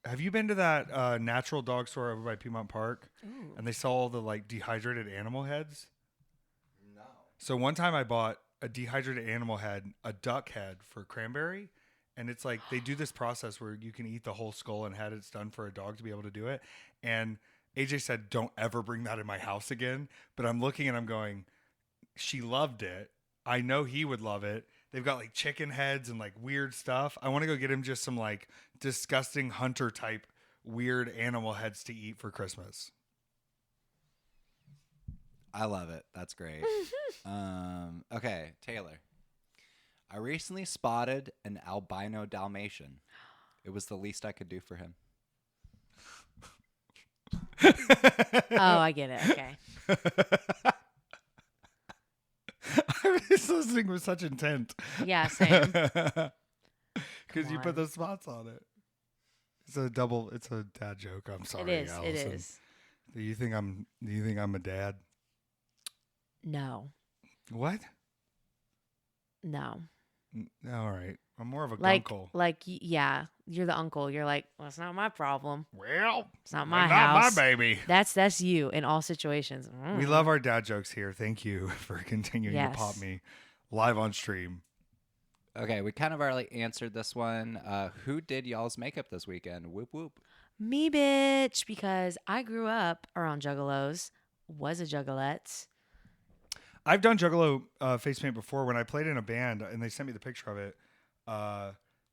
Have you been to that natural dog store over by Piedmont Park? Ooh. And they sell all the like dehydrated animal heads? No. So one time I bought a dehydrated animal head, a duck head for cranberry. And it's like they do this process where you can eat the whole skull and head. It's done for a dog to be able to do it. And AJ said, don't ever bring that in my house again. But I'm looking and I'm going, she loved it. I know he would love it. They've got like chicken heads and like weird stuff. I want to go get him just some like disgusting hunter type weird animal heads to eat for Christmas. I love it. That's great. Okay, Taylor. I recently spotted an albino Dalmatian. It was the least I could do for him. Oh, I get it. Okay. I was listening with such intent. Yeah, same. Because you put on. those spots on it. It's a dad joke. I'm sorry. It is. Allison. It is. Do you think I'm a dad? No. What? No. All right. I'm more of a Like, gunkle. yeah, you're the uncle. You're like, well, it's not my problem. Well, It's not my not house. my baby. That's you in all situations. We love our dad jokes here. Thank you for continuing Yes. to pop me live on stream. Okay, we kind of already answered this one. Who did y'all's makeup this weekend? Whoop whoop. Me, bitch, because I grew up around juggalos, was a juggalette. I've done Juggalo face paint before when I played in a band, and they sent me the picture of it.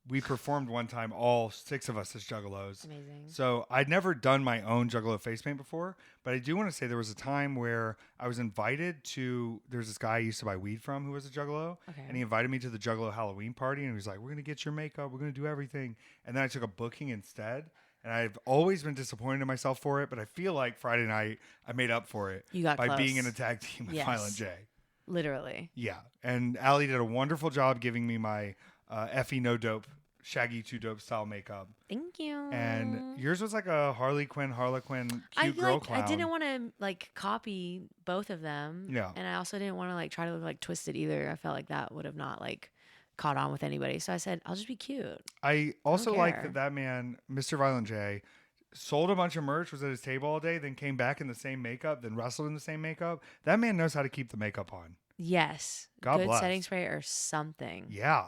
we performed one time, all 6 of us as juggalos. Amazing. So I'd never done my own juggalo face paint before, but I do want to say there was a time where I was invited to, there's this guy I used to buy weed from who was a juggalo, Okay. and he invited me to the juggalo Halloween party, and he was like, we're going to get your makeup, we're going to do everything. And then I took a booking instead, and I've always been disappointed in myself for it, but I feel like Friday night I made up for it You got by close. being in a tag team with Yes. Violent J. Literally. Yeah, and Allie did a wonderful job giving me my Effy No Dope, Shaggy 2 Dope style makeup. Thank you. And yours was like a Harlequin, cute I girl clown. I didn't want to like copy both of them. Yeah. And I also didn't want to like try to look like twisted either. I felt like that would have not like caught on with anybody. So I said, I'll just be cute. I also like care. that man, Mr. Violent J, sold a bunch of merch, was at his table all day, then came back in the same makeup, then wrestled in the same makeup. That man knows how to keep the makeup on. Yes. God Good bless. setting spray or something. Yeah.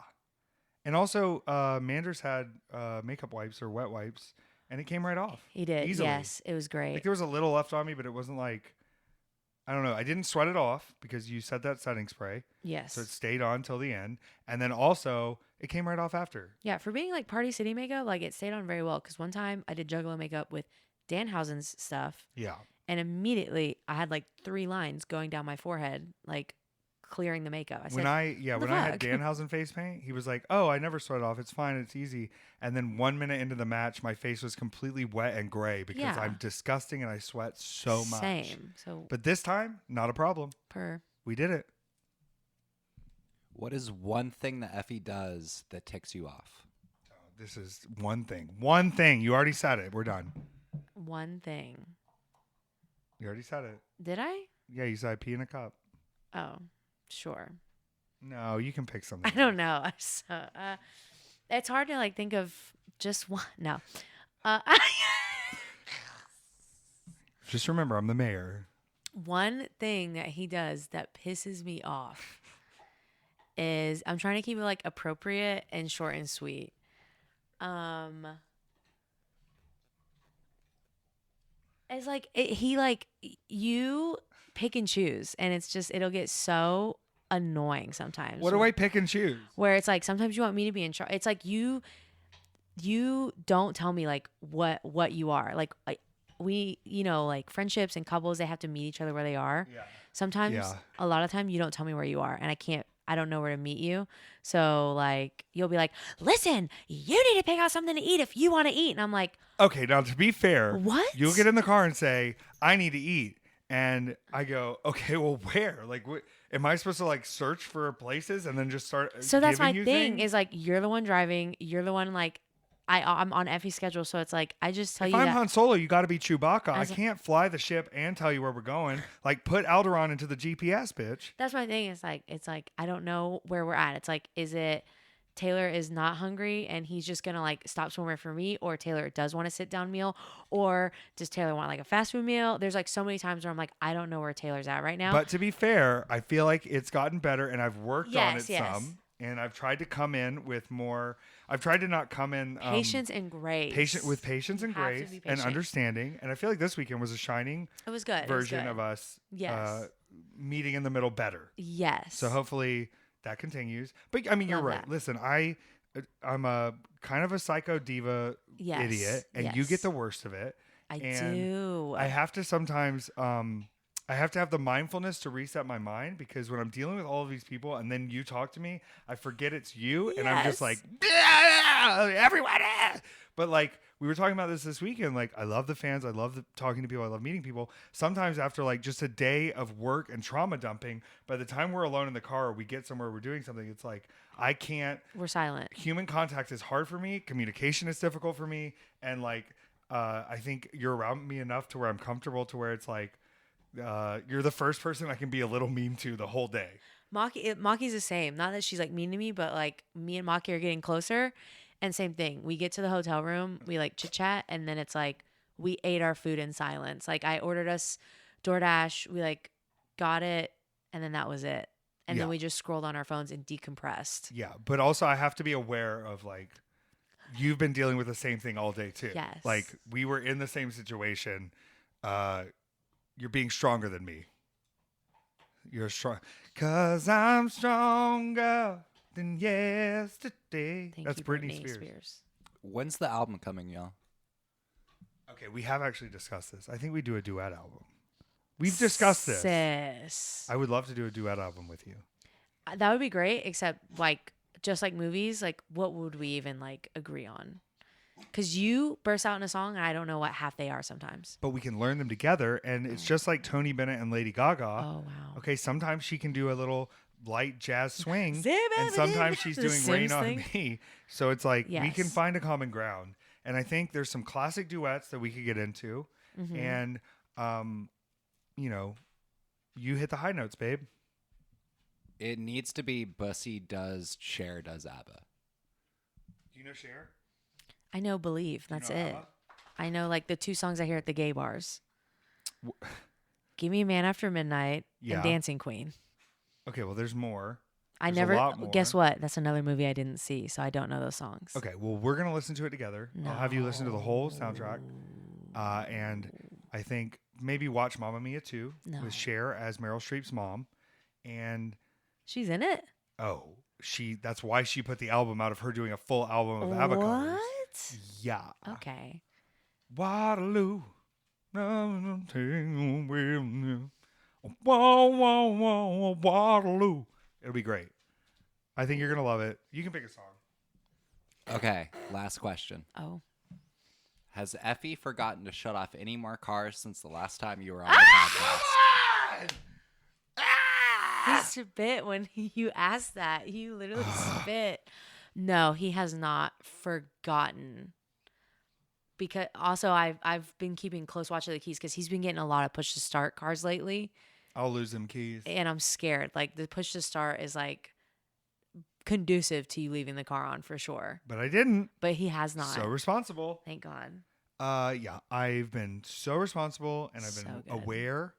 And also, Manders had makeup wipes or wet wipes, and it came right off. He did. Easily. Yes. It was great. Like there was a little left on me, but it wasn't like, I don't know. I didn't sweat it off because you said that setting spray. Yes. So it stayed on till the end. And then also, it came right off after. Yeah. For being like Party City makeup, like it stayed on very well. Because one time I did Juggalo makeup with Danhausen's stuff. Yeah. And immediately I had like 3 lines going down my forehead, like clearing the makeup. I said, When I had fuck?" Danhausen face paint, he was like, "Oh, I never sweat it off. It's fine. It's easy." And then 1 minute into the match, my face was completely wet and gray because Yeah. I'm disgusting and I sweat so much. Same. So But this time, not a problem. per. We did it. What is one thing that Effy does that ticks you off? This is one thing. One thing. You already said it. We're done. One thing. You already said it. Did I? Yeah, you said I pee in a cup. Oh, sure. No, you can pick something. I don't know. I'm so, it's hard to like think of just one. No. Just remember, I'm the mayor. One thing that he does that pisses me off is I'm trying to keep it like appropriate and short and sweet. It's like he like you pick and choose, and it's just it'll get so annoying sometimes. What do I pick and choose? Where it's like sometimes you want me to be in charge. It's like you don't tell me like what you are. Like we, like friendships and couples, they have to meet each other where they are. Yeah. Sometimes, Yeah. a lot of time, you don't tell me where you are, and I don't know where to meet you. So like, you'll be like, listen, you need to pick out something to eat if you want to eat. And I'm like, Okay, now to be fair, What? You'll get in the car and say, "I need to eat," and I go, "Okay, well, where? Like, am I supposed to like search for places and then just start?" so that's my giving you thing things? is like, you're the one driving. You're the one like, I'm on Effie's schedule. So it's like, I just tell If you I'm that. Han Solo, you got to be Chewbacca. I As a- can't fly the ship and tell you where we're going. Like, put Alderaan into the GPS, bitch. That's my thing. It's like I don't know where we're at. It's like, is it Taylor is not hungry and he's just gonna like stop somewhere for me, or Taylor does want a sit down meal, or does Taylor want like a fast food meal? There's like so many times where I'm like, I don't know where Taylor's at right now. But to be fair, I feel like it's gotten better, and I've worked on it Yes. some. And I've tried to come in with more. I've tried to not come in patience and grace. patience and You have to grace be and patient. understanding. And I feel like this weekend was a shining It was good. version of us Yes. meeting in the middle better. Yes. So hopefully that continues. But I mean, you're Love right. that. Listen, I'm a kind of a psycho diva Yes, idiot, and you yes. get the worst of it. I and do. I have to sometimes I have to have the mindfulness to reset my mind, because when I'm dealing with all of these people and then you talk to me, I forget it's you, and I'm just Yes. like, everyone. But like we were talking about this weekend, like I love the fans, I love talking to people, I love meeting people. Sometimes after like just a day of work and trauma dumping, by the time we're alone in the car or we get somewhere, we're doing something, it's like I can't. We're silent. Human contact is hard for me. Communication is difficult for me, and like I think you're around me enough to where I'm comfortable to where it's like. You're the first person I can be a little mean to the whole day. Maki's the same. Not that she's like mean to me, but like me and Maki are getting closer. And same thing. We get to the hotel room, we like chit chat, and then it's like we ate our food in silence. Like I ordered us DoorDash, we like got it, and then that was it. And Yeah. then we just scrolled on our phones and decompressed. Yeah, but also I have to be aware of like you've been dealing with the same thing all day too. Yes. Like we were in the same situation. You're being stronger than me. You're strong. 'Cause I'm stronger than yesterday. Thank That's you, Britney Spears. When's the album coming, y'all? Okay, we have actually discussed this. I think we do a duet album. We've discussed this. Sis. I would love to do a duet album with you. That would be great, except like just like movies, like what would we even like agree on? Because you burst out in a song and I don't know what half they are sometimes. But we can learn them together, and it's just like Tony Bennett and Lady Gaga. Oh wow. Okay, sometimes she can do a little light jazz swing, Zip and it, sometimes she's the doing Rain Sims on thing. Me. So it's like we can Yes. find a common ground. And I think there's some classic duets that we could get into. Mhm. And, you know, you hit the high notes, babe. It needs to be Bussy does Cher does ABBA. Do you know Cher? I know Believe. Do you That's know it. ABBA? I know like the 2 songs I hear at the gay bars. Give Me a Man After Midnight Yeah. and Dancing Queen. Okay, well, there's more. I There's a never lot more. guess what? That's another movie I didn't see, so I don't know those songs. Okay, well, we're going to listen to it together. I'll have you listen to the whole soundtrack. And I think maybe watch Mamma Mia 2 No. with Cher as Meryl Streep's mom. And, She's in it? that's why she put the album out of her doing a full album of ABBA covers. What? Yeah. Okay. Waterloo. Waterloo. It'll be great. I think you're going to love it. You can pick a song. Okay, last question. Oh. Has Effy forgotten to shut off any more cars since the last time you were on the podcast? He spit when you asked that. You literally spit. No, he has not forgotten. Because also I've been keeping close watch of the keys because he's been getting a lot of push to start cars lately. I'll lose them keys. And I'm scared. Like the push to start is like conducive to you leaving the car on for sure. But I didn't. But he has not. So responsible. Thank God. Yeah, I've been so responsible and I've been So good. aware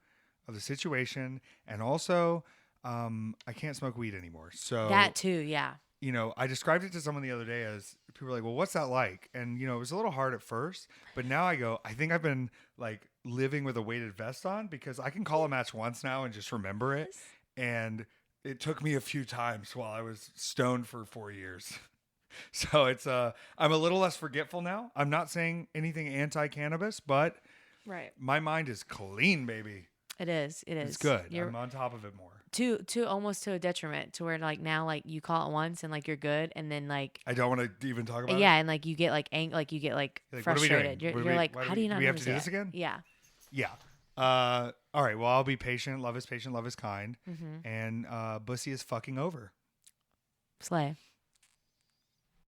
of the situation. And also, I can't smoke weed anymore. So That too, yeah. you know, I described it to someone the other day as people were like, well, what's that like? And, you know, it was a little hard at first, but now I go, I think I've been like living with a weighted vest on because I can call a match once now and just remember it. And it took me a few times while I was stoned for 4 years. So it's, I'm a little less forgetful now. I'm not saying anything anti-cannabis, but Right. my mind is clean, baby. It is. It is. It's good. You're I'm on top of it more. to almost to a detriment to where like now like you call it once and like you're good and then like I don't want to even talk about it. yeah and like you get like you get like Like, what are we doing? frustrated. What are You're we- like why do how do you we- not do we have notice to do it? this again? Yeah. Yeah. All right. Well, I'll be patient. Love is patient. Love is kind. Mm-hmm. And Bussy is fucking over. Slay.